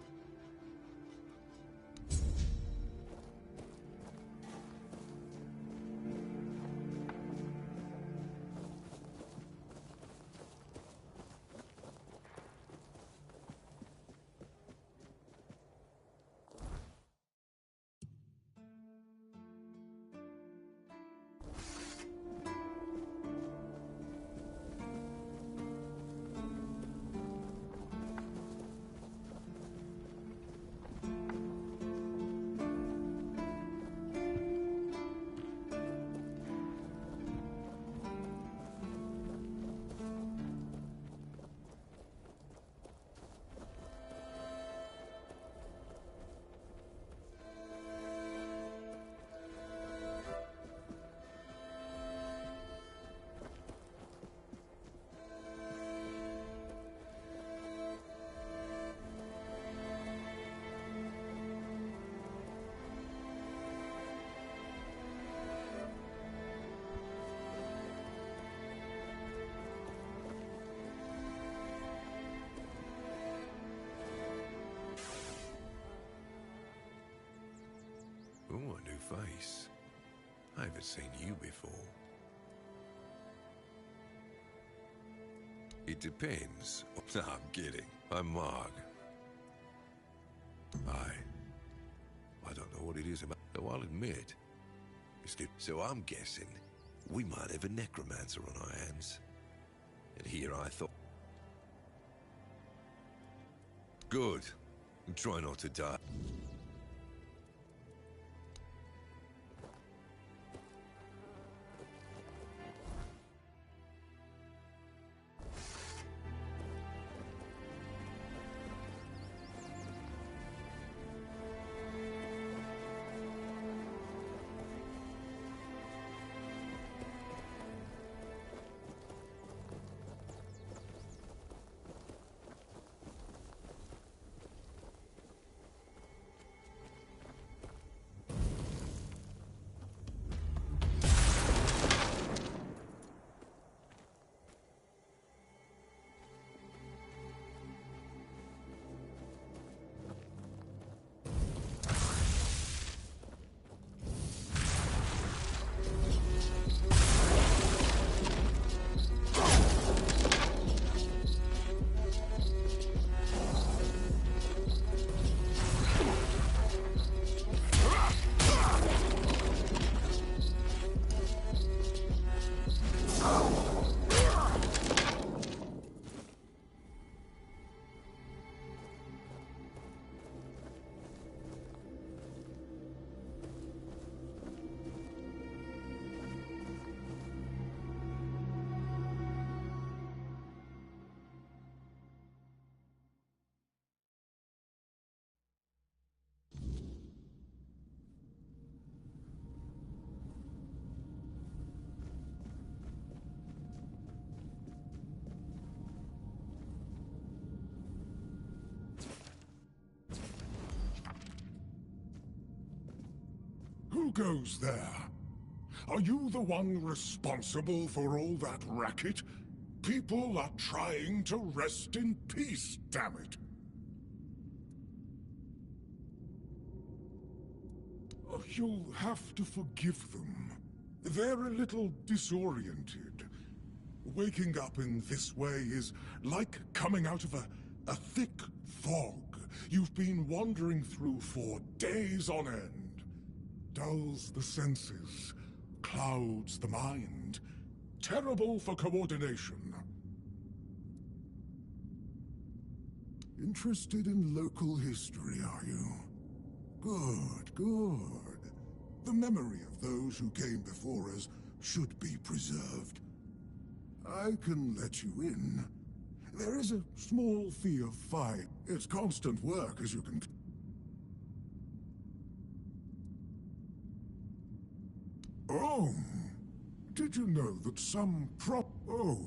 Oh, a new face. I haven't seen you before. It depends. No, I'm kidding. I'm Mark. I don't know what it is about, though I'll admit. So I'm guessing we might have a necromancer on our hands. And here I thought... Good. Try not to die. Who goes there? Are you the one responsible for all that racket? People are trying to rest in peace, damn it. Oh, you'll have to forgive them. They're a little disoriented. Waking up in this way is like coming out of a thick fog you've been wandering through for days on end. Dulls the senses, clouds the mind. Terrible for coordination. Interested in local history, are you? Good, good. The memory of those who came before us should be preserved. I can let you in. There is a small fee of fine. It's constant work, as you can... Oh, did you know that some prop... Oh,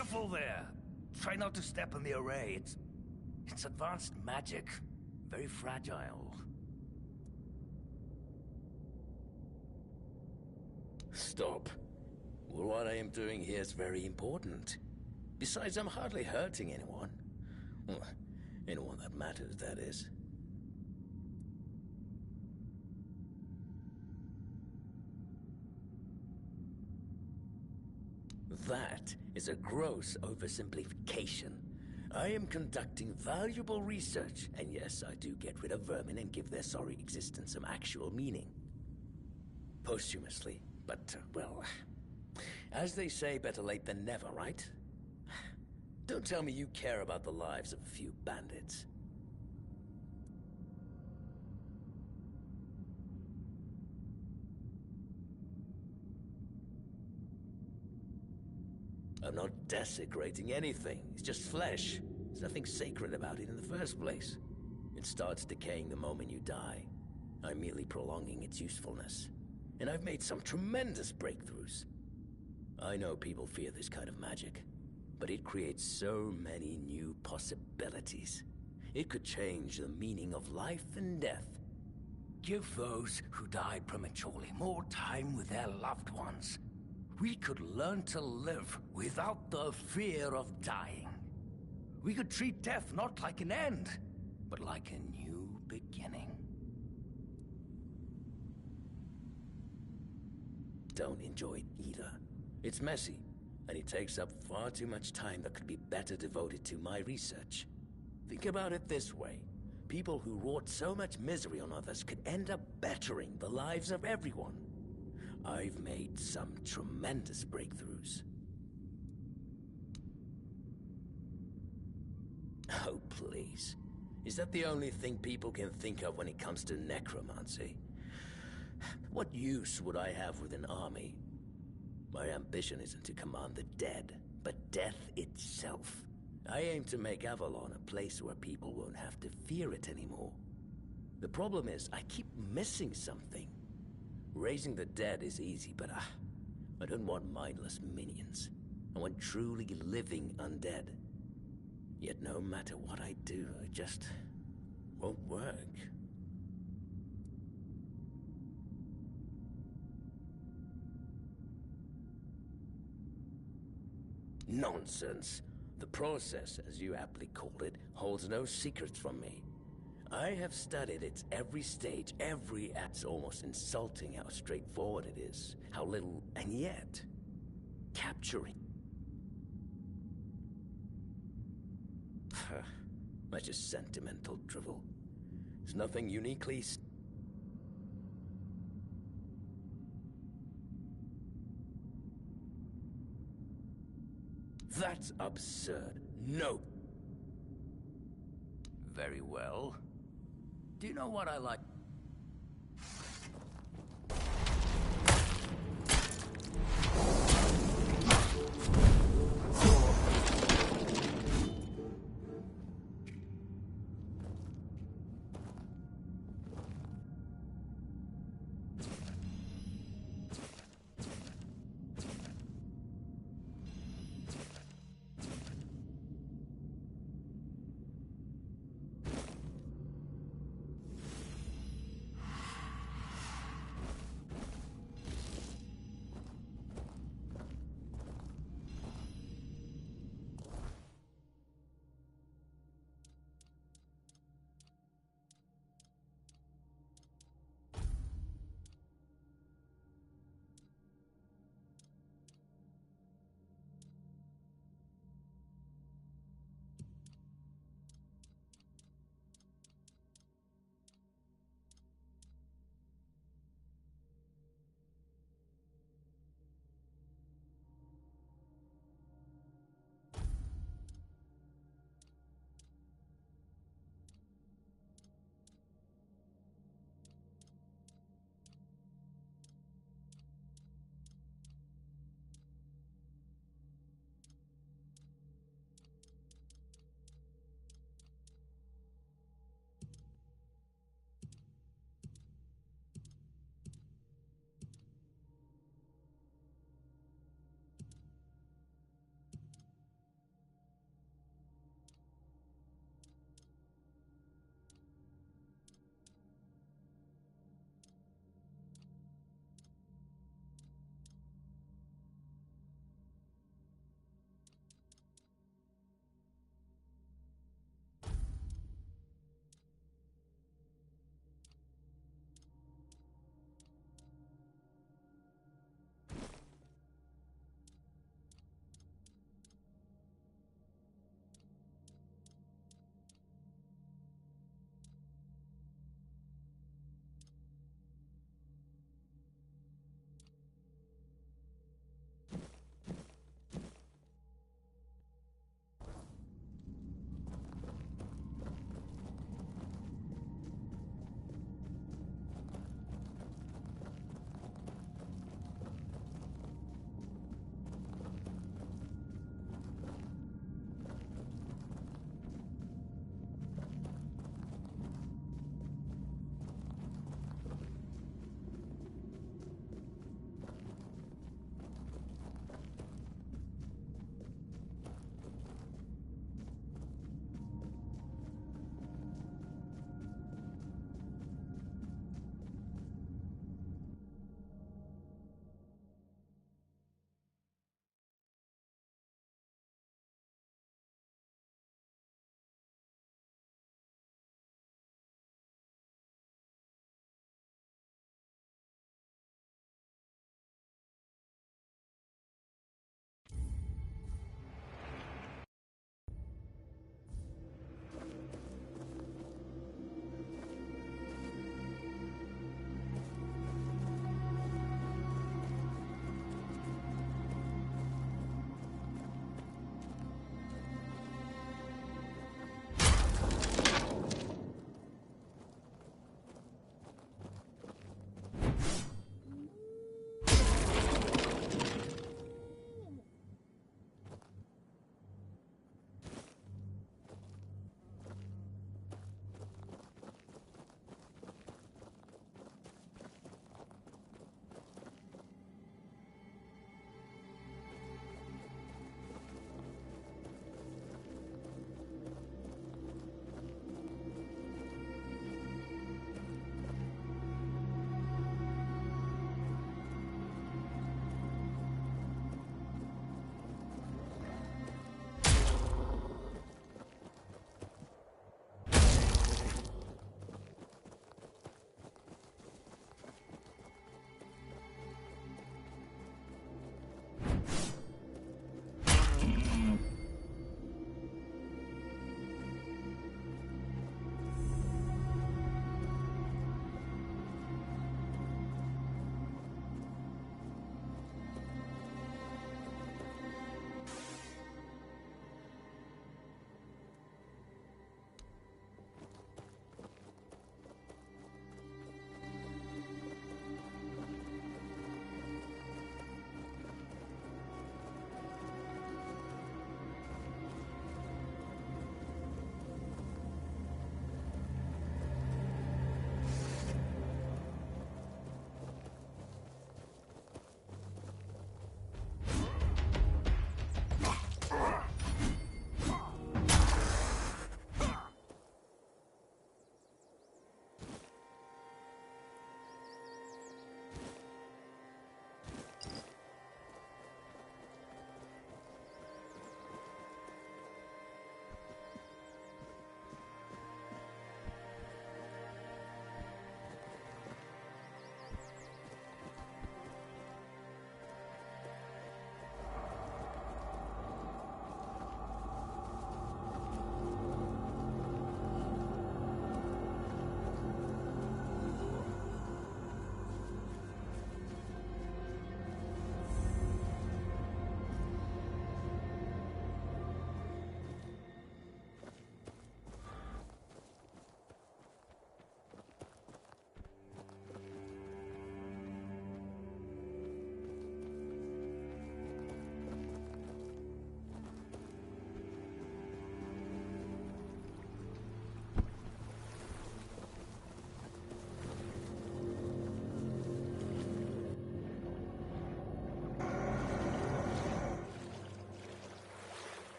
Careful there. Try not to step on the array. It's advanced magic. Very fragile. Stop. Well, what I am doing here is very important. Besides, I'm hardly hurting anyone. Well, anyone that matters, that is. That is a gross oversimplification. I am conducting valuable research, and yes, I do get rid of vermin and give their sorry existence some actual meaning. Posthumously, but, well, as they say, better late than never, right? Don't tell me you care about the lives of a few bandits. I'm not desecrating anything. It's just flesh. There's nothing sacred about it in the first place. It starts decaying the moment you die. I'm merely prolonging its usefulness. And I've made some tremendous breakthroughs. I know people fear this kind of magic, but it creates so many new possibilities. It could change the meaning of life and death. Give those who died prematurely more time with their loved ones. We could learn to live without the fear of dying. We could treat death not like an end, but like a new beginning. Don't enjoy it either. It's messy, and it takes up far too much time that could be better devoted to my research. Think about it this way. People who wrought so much misery on others could end up bettering the lives of everyone. I've made some tremendous breakthroughs. Oh, please. Is that the only thing people can think of when it comes to necromancy? What use would I have with an army? My ambition isn't to command the dead, but death itself. I aim to make Avalon a place where people won't have to fear it anymore. The problem is, I keep missing something. Raising the dead is easy, but I don't want mindless minions. I want truly living undead. Yet no matter what I do, it just won't work. Nonsense. The process, as you aptly called it, holds no secrets from me. I have studied its every stage, every act. It's almost insulting how straightforward it is, how little, and yet, capturing. That's just sentimental drivel. There's nothing uniquely... That's absurd. No. Very well. Do you know what I like?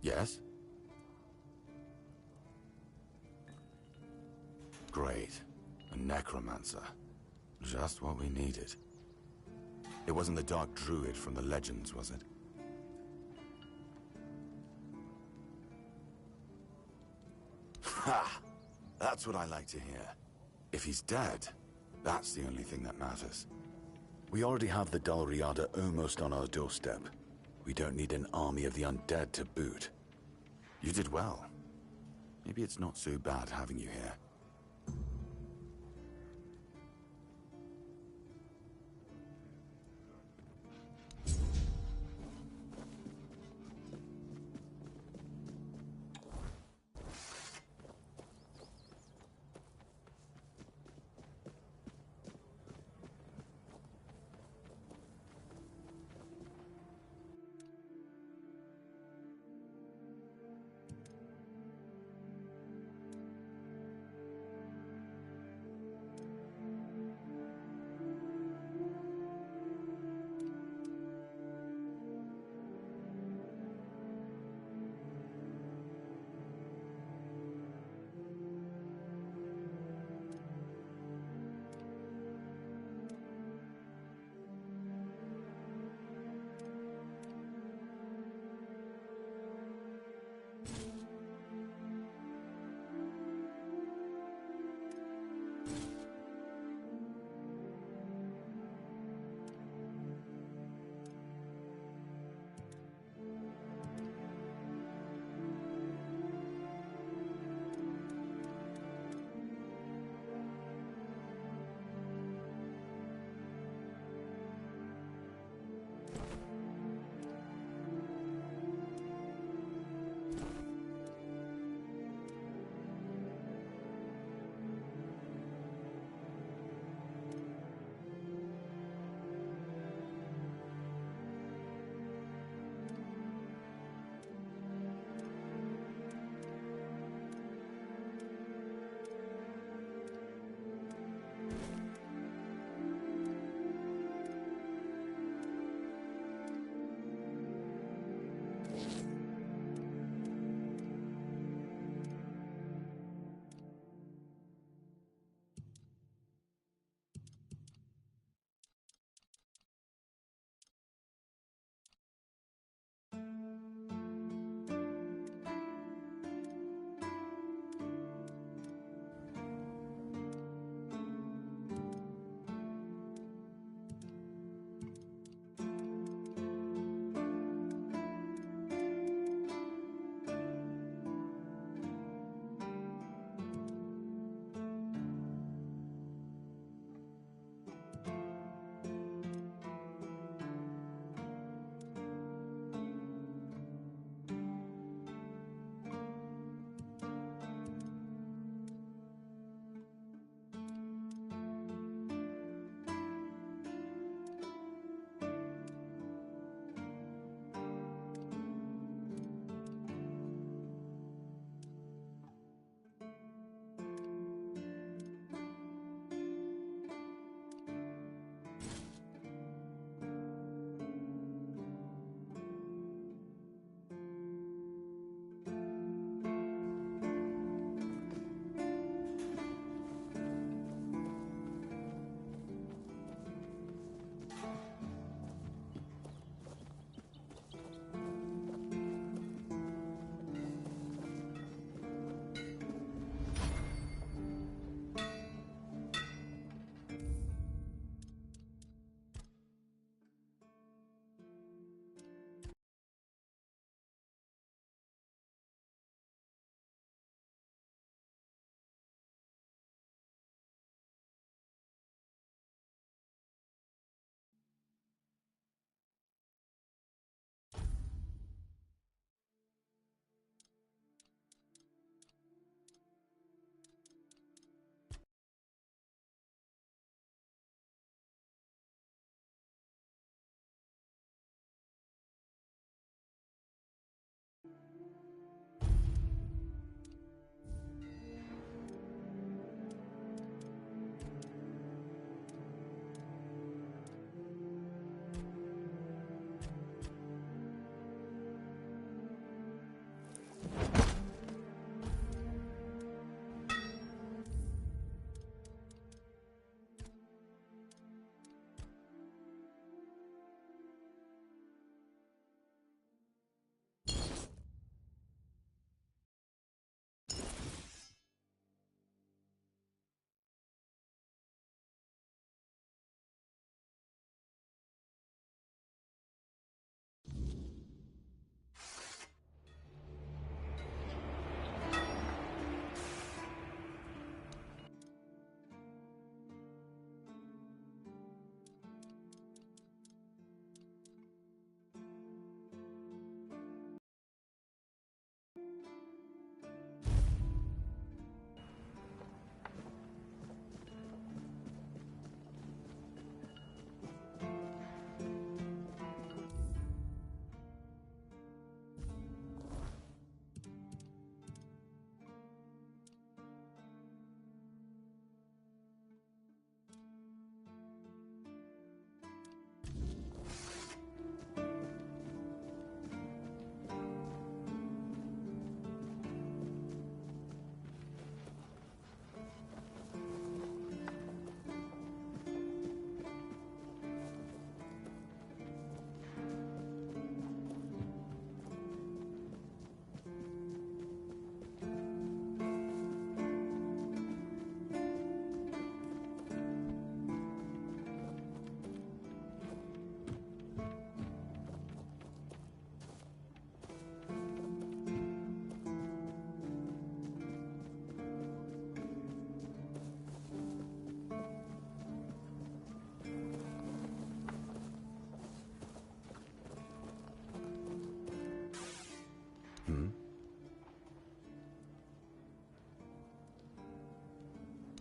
Yes? Great. A necromancer. Just what we needed. It wasn't the Dark Druid from the legends, was it? Ha! That's what I like to hear. If he's dead, that's the only thing that matters. We already have the Dalriada almost on our doorstep. We don't need an army of the undead to boot. You did well. Maybe it's not so bad having you here.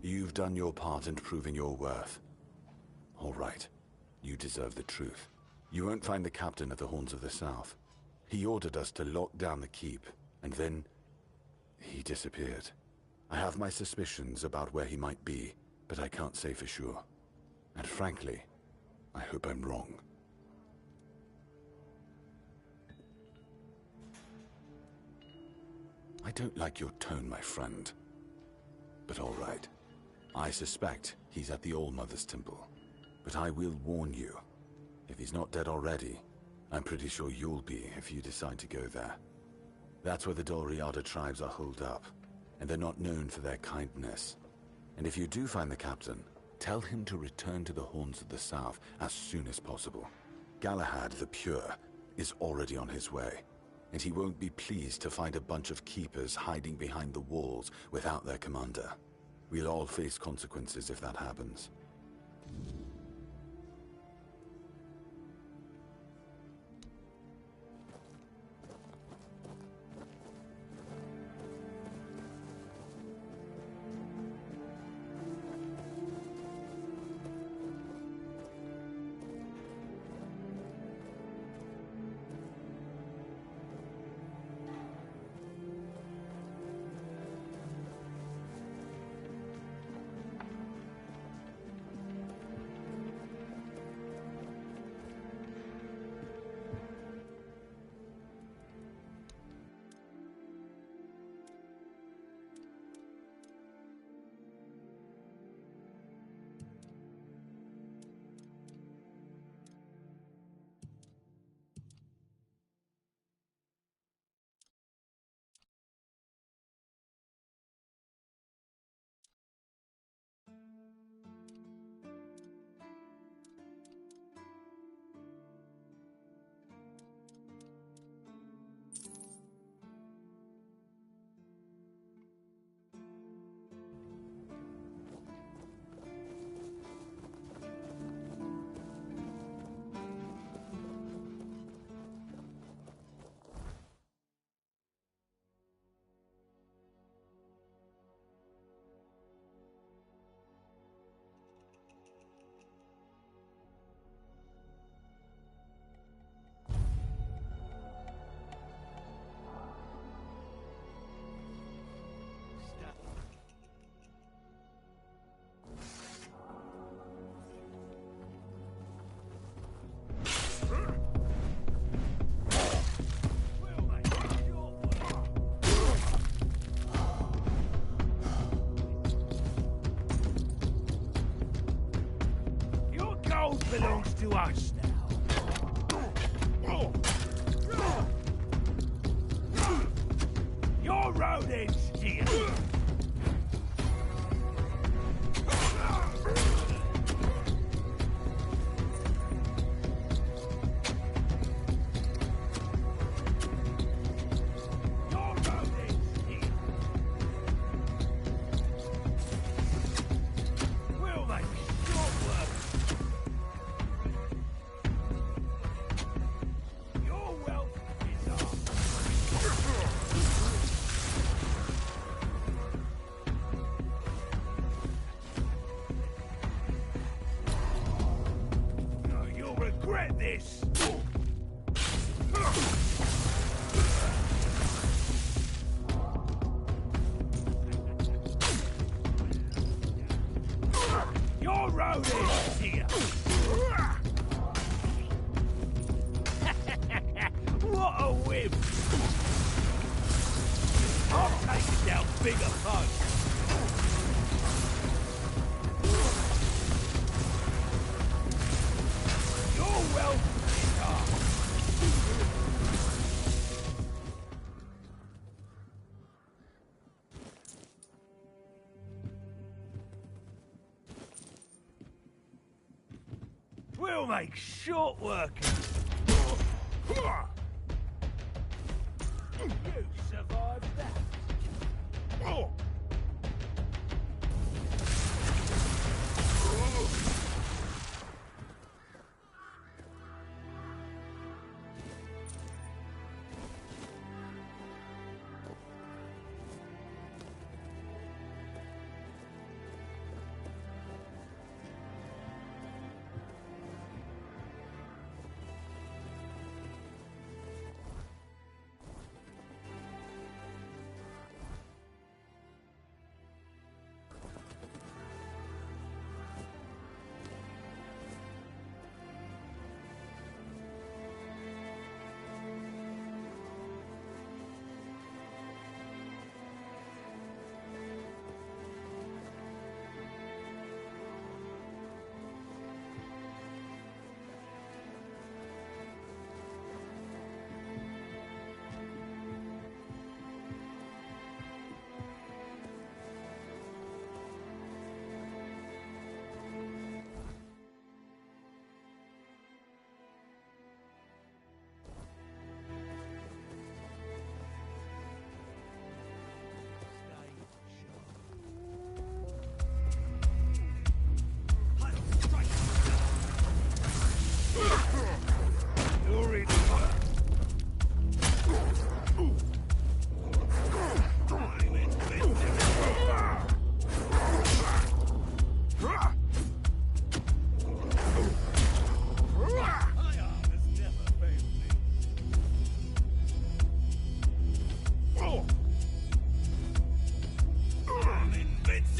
You've done your part in proving your worth. All right. You deserve the truth. You won't find the captain at the Horns of the South. He ordered us to lock down the keep, and then he disappeared. I have my suspicions about where he might be, but I can't say for sure. And frankly, I hope I'm wrong. I don't like your tone, my friend. But all right. I suspect he's at the All-Mother's Temple. But I will warn you. If he's not dead already, I'm pretty sure you'll be if you decide to go there. That's where the Dolriada tribes are holed up, and they're not known for their kindness. And if you do find the captain, tell him to return to the Horns of the South as soon as possible. Galahad the Pure is already on his way, and he won't be pleased to find a bunch of keepers hiding behind the walls without their commander. We'll all face consequences if that happens. Belongs to us now. Your road ends here. Regret this! Your road is here! What a whim! I'm taking down bigger foes! We'll make short work of it. You survived that.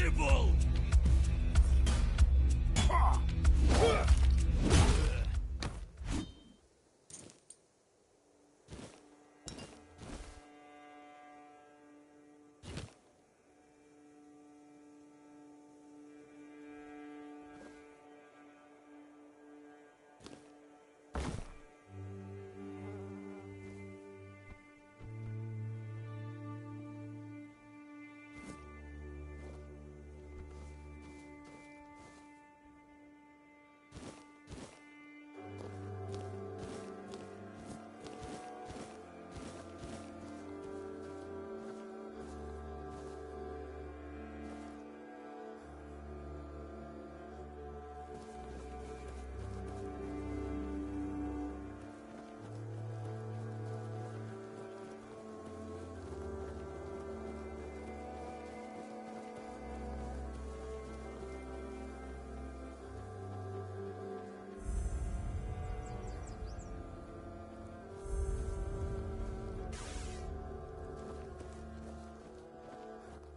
invincible!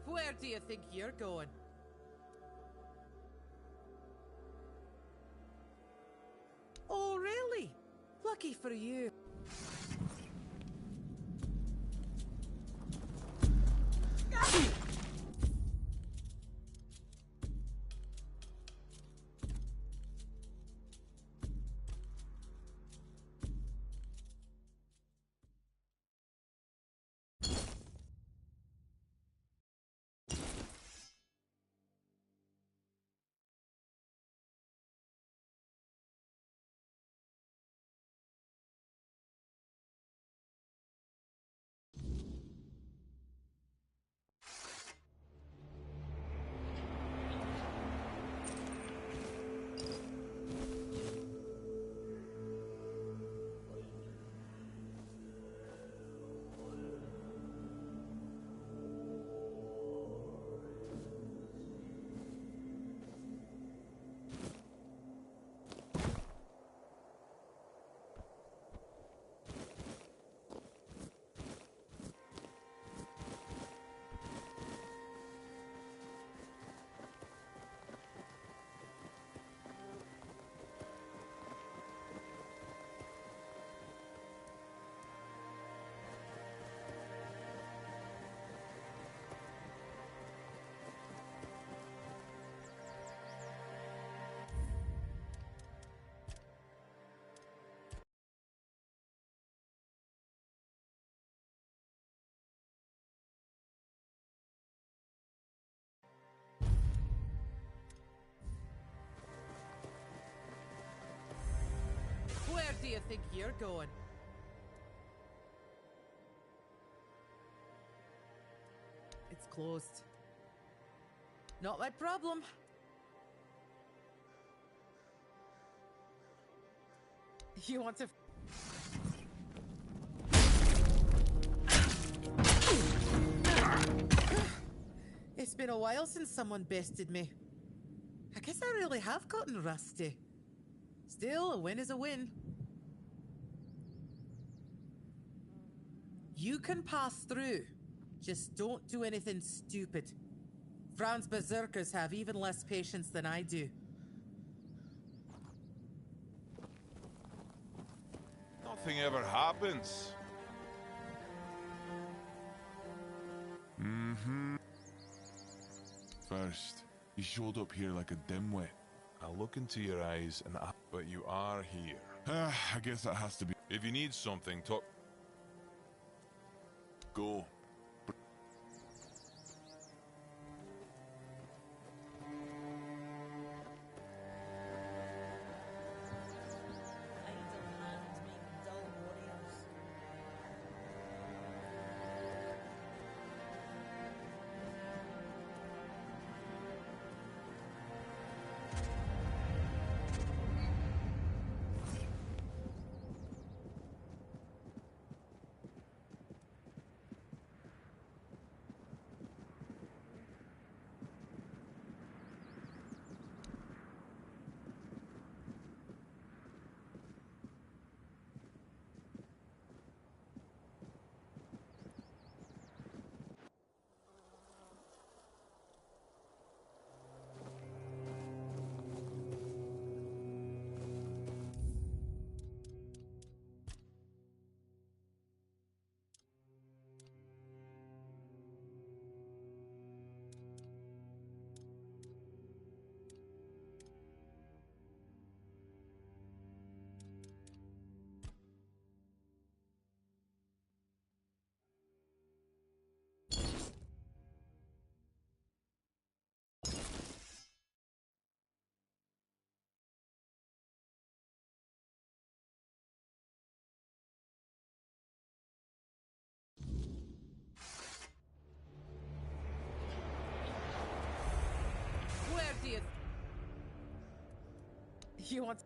Where do you think you're going? Oh, really? Lucky for you. Where do you think you're going? It's closed. Not my problem. You want to... It's been a while since someone bested me. I guess I really have gotten rusty. Still, a win is a win. You can pass through. Just don't do anything stupid. Fran's berserkers have even less patience than I do. Nothing ever happens. First, you showed up here like a dimwit. I look into your eyes and but you are here. I guess that has to be. If you need something, talk. Go. You want...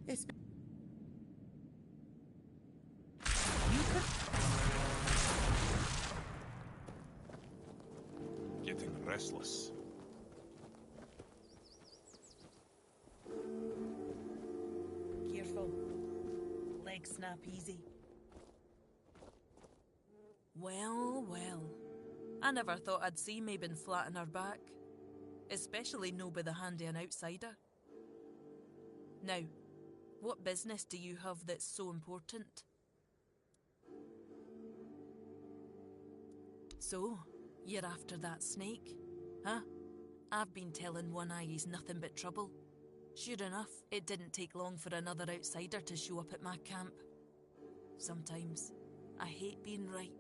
It's... Getting restless. Careful. Legs snap easy. Well, well. I never thought I'd see Mabin flat on her back. Especially no by the hand of an outsider. Now, what business do you have that's so important? So, you're after that snake, huh? I've been telling One Eye he's nothing but trouble. Sure enough, it didn't take long for another outsider to show up at my camp. Sometimes, I hate being right.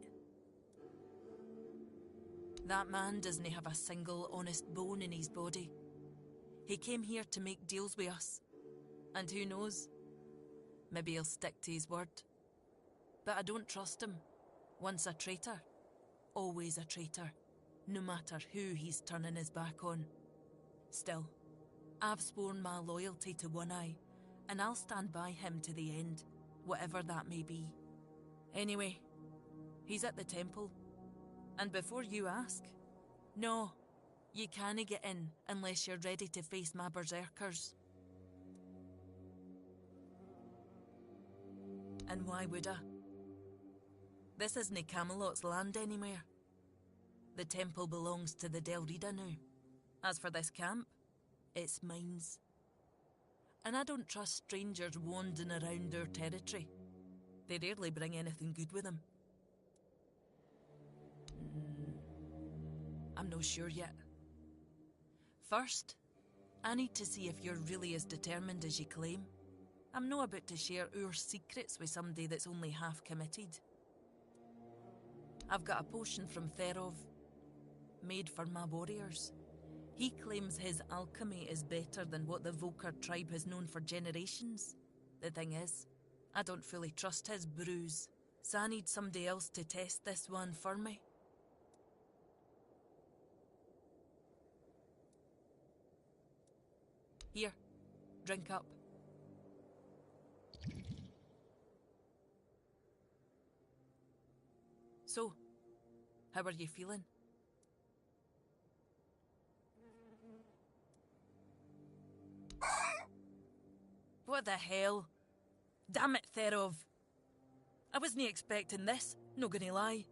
That man doesn't have a single honest bone in his body. He came here to make deals with us. And who knows? Maybe he'll stick to his word. But I don't trust him. Once a traitor, always a traitor, no matter who he's turning his back on. Still, I've sworn my loyalty to One Eye, and I'll stand by him to the end, whatever that may be. Anyway, he's at the temple. And before you ask, no, you can't get in unless you're ready to face my berserkers. And why would I? This isn't Camelot's land anymore. The temple belongs to the Del Rida now. As for this camp, it's mine. And I don't trust strangers wandering around their territory. They rarely bring anything good with them. I'm not sure yet. First, I need to see if you're really as determined as you claim. I'm not about to share our secrets with somebody that's only half committed. I've got a potion from Therov, made for my warriors. He claims his alchemy is better than what the Volker tribe has known for generations. The thing is, I don't fully trust his brews, so I need somebody else to test this one for me. Here, drink up. So, how are you feeling? What the hell? Damn it, Therov. I wasn't expecting this, not gonna lie.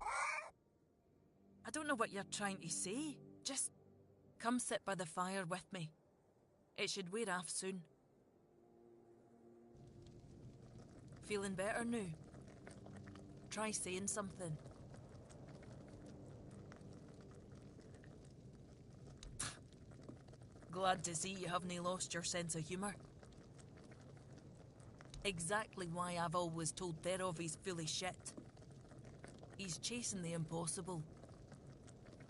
I don't know what you're trying to say. Just come sit by the fire with me. It should wear off soon. Feeling better now? Try saying something. Glad to see you haven't lost your sense of humour. Exactly why I've always told Therov he's full of shit. He's chasing the impossible.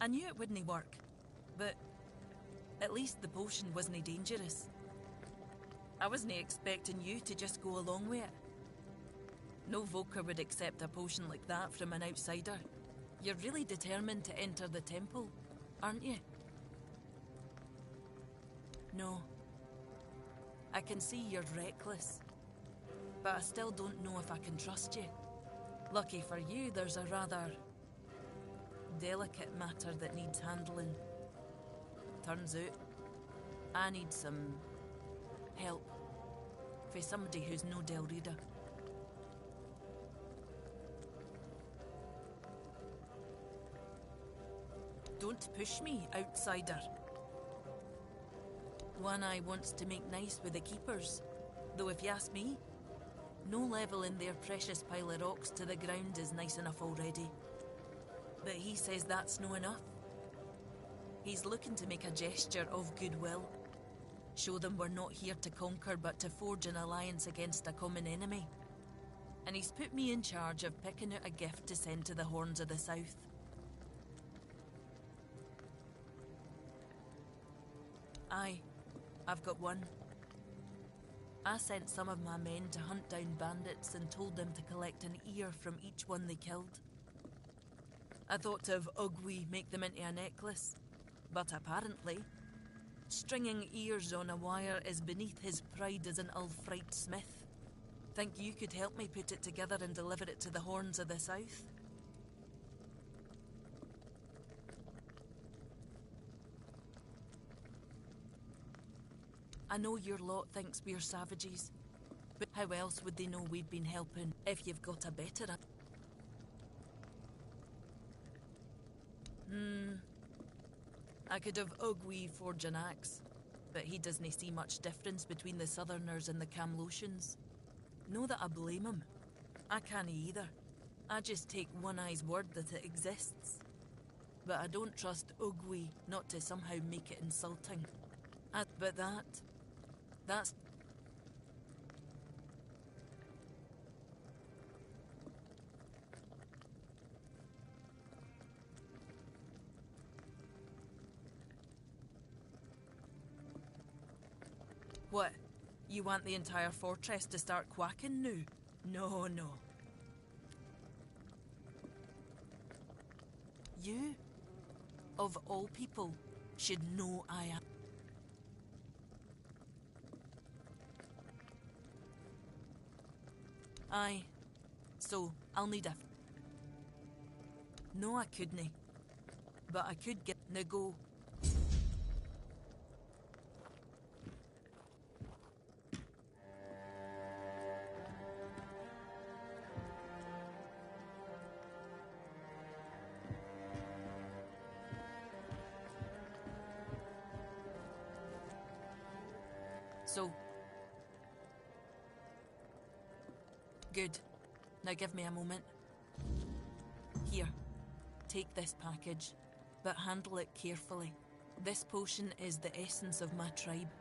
I knew it wouldn't work, but at least the potion wasn't dangerous. I wasn't expecting you to just go along with it. No Volker would accept a potion like that from an outsider. You're really determined to enter the temple, aren't you? No. I can see you're reckless. But I still don't know if I can trust you. Lucky for you, there's a rather delicate matter that needs handling. Turns out, I need some help for somebody who's no Del Rida. Don't push me, outsider. One Eye wants to make nice with the keepers, though if you ask me, no leveling their precious pile of rocks to the ground is nice enough already. But he says that's no enough. He's looking to make a gesture of goodwill. Show them we're not here to conquer but to forge an alliance against a common enemy. And he's put me in charge of picking out a gift to send to the Horns of the South. Aye, I've got one. I sent some of my men to hunt down bandits and told them to collect an ear from each one they killed. I thought of Ugwi make them into a necklace, but apparently, stringing ears on a wire is beneath his pride as an Ulfrite smith. Think you could help me put it together and deliver it to the Horns of the South? I know your lot thinks we're savages, but how else would they know we've been helping if you've got a better... I could have Ugwi forge an axe, but he doesn't see much difference between the Southerners and the Camlotians. No that I blame him. I can't either. I just take One Eye's word that it exists. But I don't trust Ugwi not to somehow make it insulting. But that's... What? You want the entire fortress to start quacking now? No, no. You, of all people, should know I am. Aye. So, I'll need a... No, I couldn't. But I could get... Now go. So... Good. Now give me a moment. Here. Take this package, but handle it carefully. This potion is the essence of my tribe.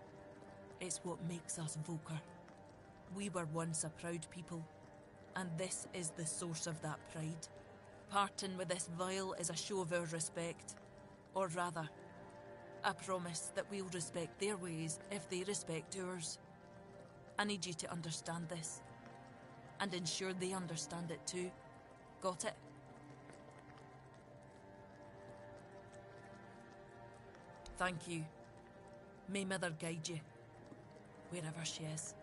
It's what makes us Volker. We were once a proud people, and this is the source of that pride. Parting with this vial is a show of our respect. Or rather, a promise that we'll respect their ways if they respect ours. I need you to understand this, and ensure they understand it too. Got it? Thank you. May Mother guide you, wherever she is.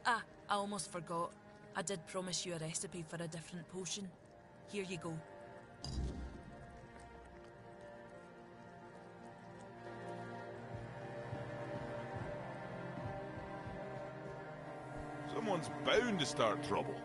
Ah, I almost forgot. I did promise you a recipe for a different potion. Here you go. Someone's bound to start trouble.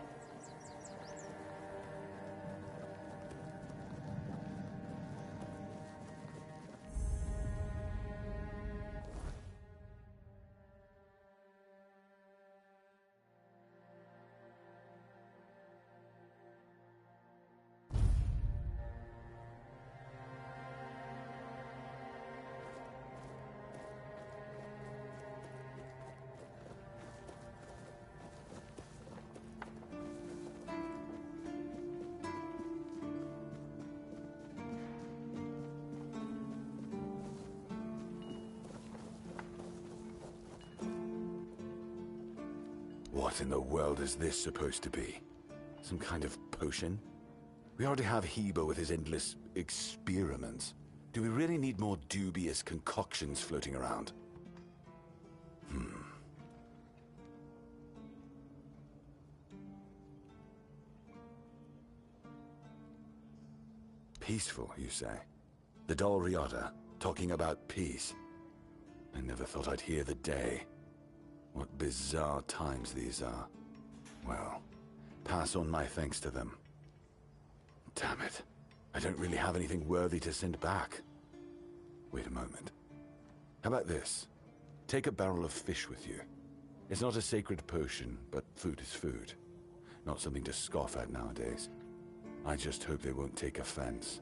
What in the world is this supposed to be? Some kind of potion? We already have Heba with his endless experiments. Do we really need more dubious concoctions floating around? Peaceful, you say? The Dol Riata, talking about peace. I never thought I'd hear the day. What bizarre times these are. Well, pass on my thanks to them. Damn it. I don't really have anything worthy to send back. Wait a moment. How about this? Take a barrel of fish with you. It's not a sacred potion, but food is food. Not something to scoff at nowadays. I just hope they won't take offense.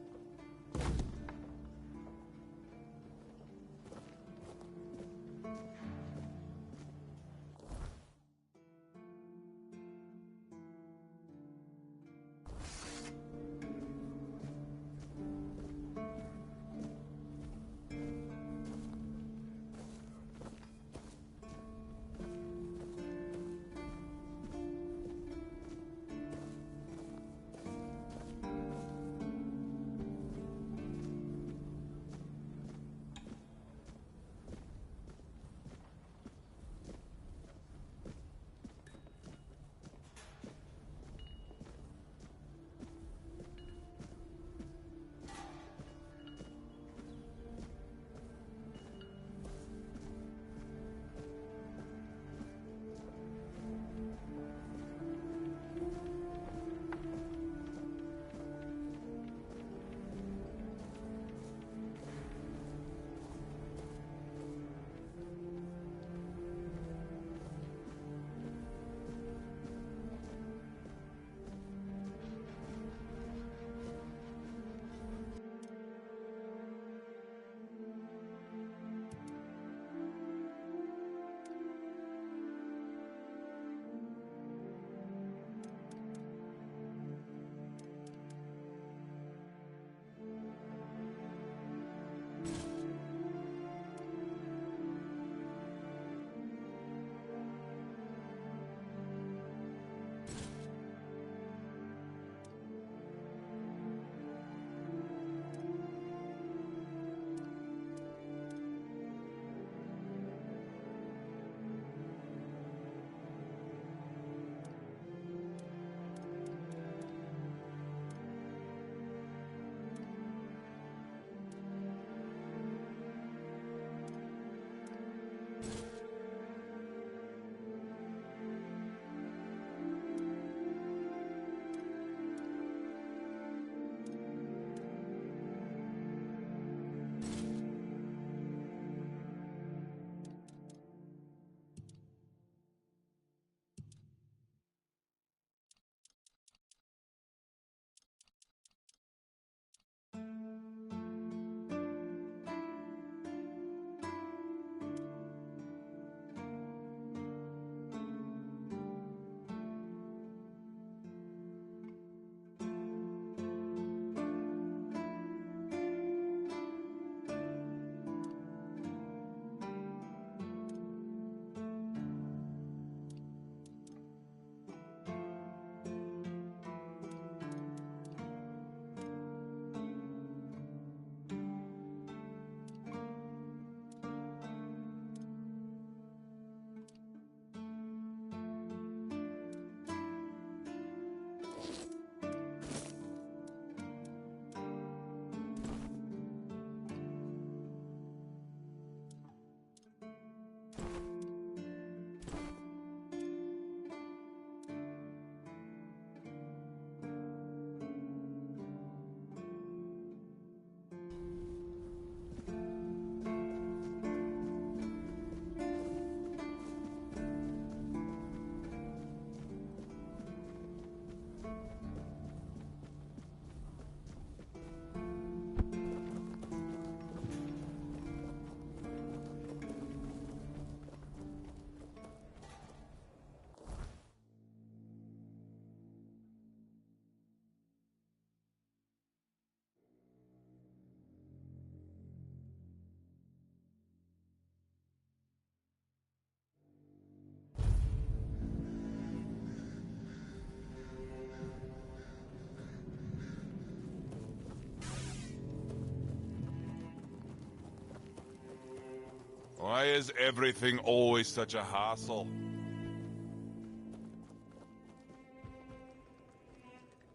Why is everything always such a hassle?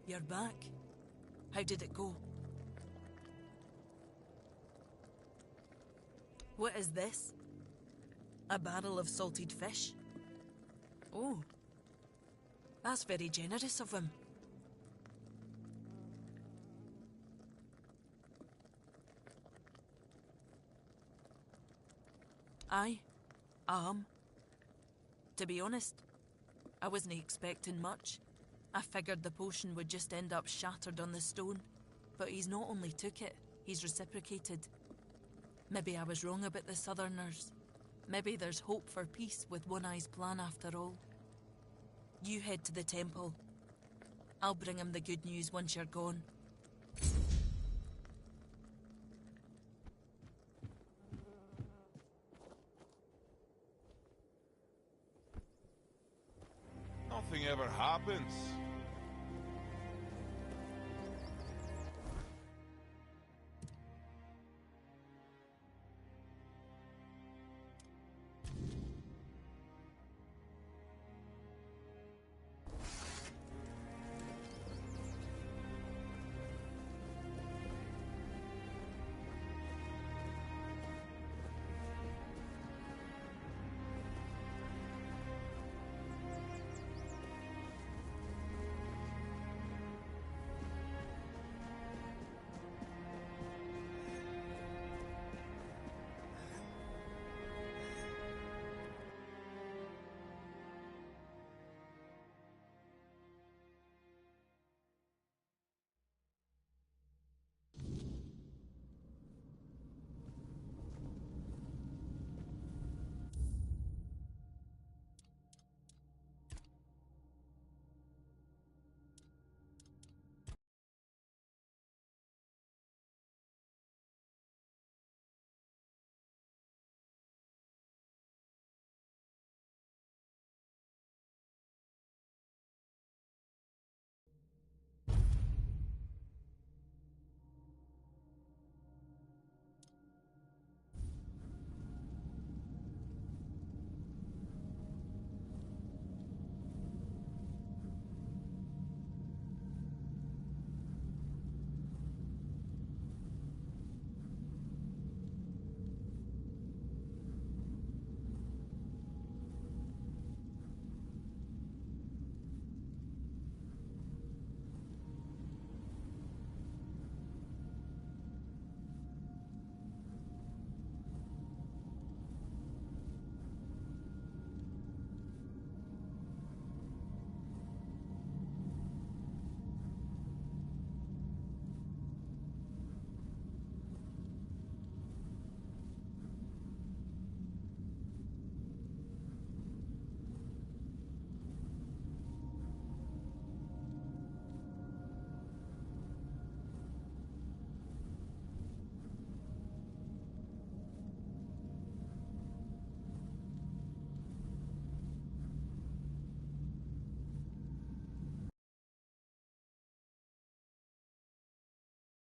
You're back. How did it go? What is this? A barrel of salted fish? Oh. That's very generous of him. To be honest, I wasn't expecting much. I figured the potion would just end up shattered on the stone. But he's not only took it, he's reciprocated. Maybe I was wrong about the Southerners. Maybe there's hope for peace with One Eye's plan after all. You head to the temple. I'll bring him the good news once you're gone. Nothing ever happens.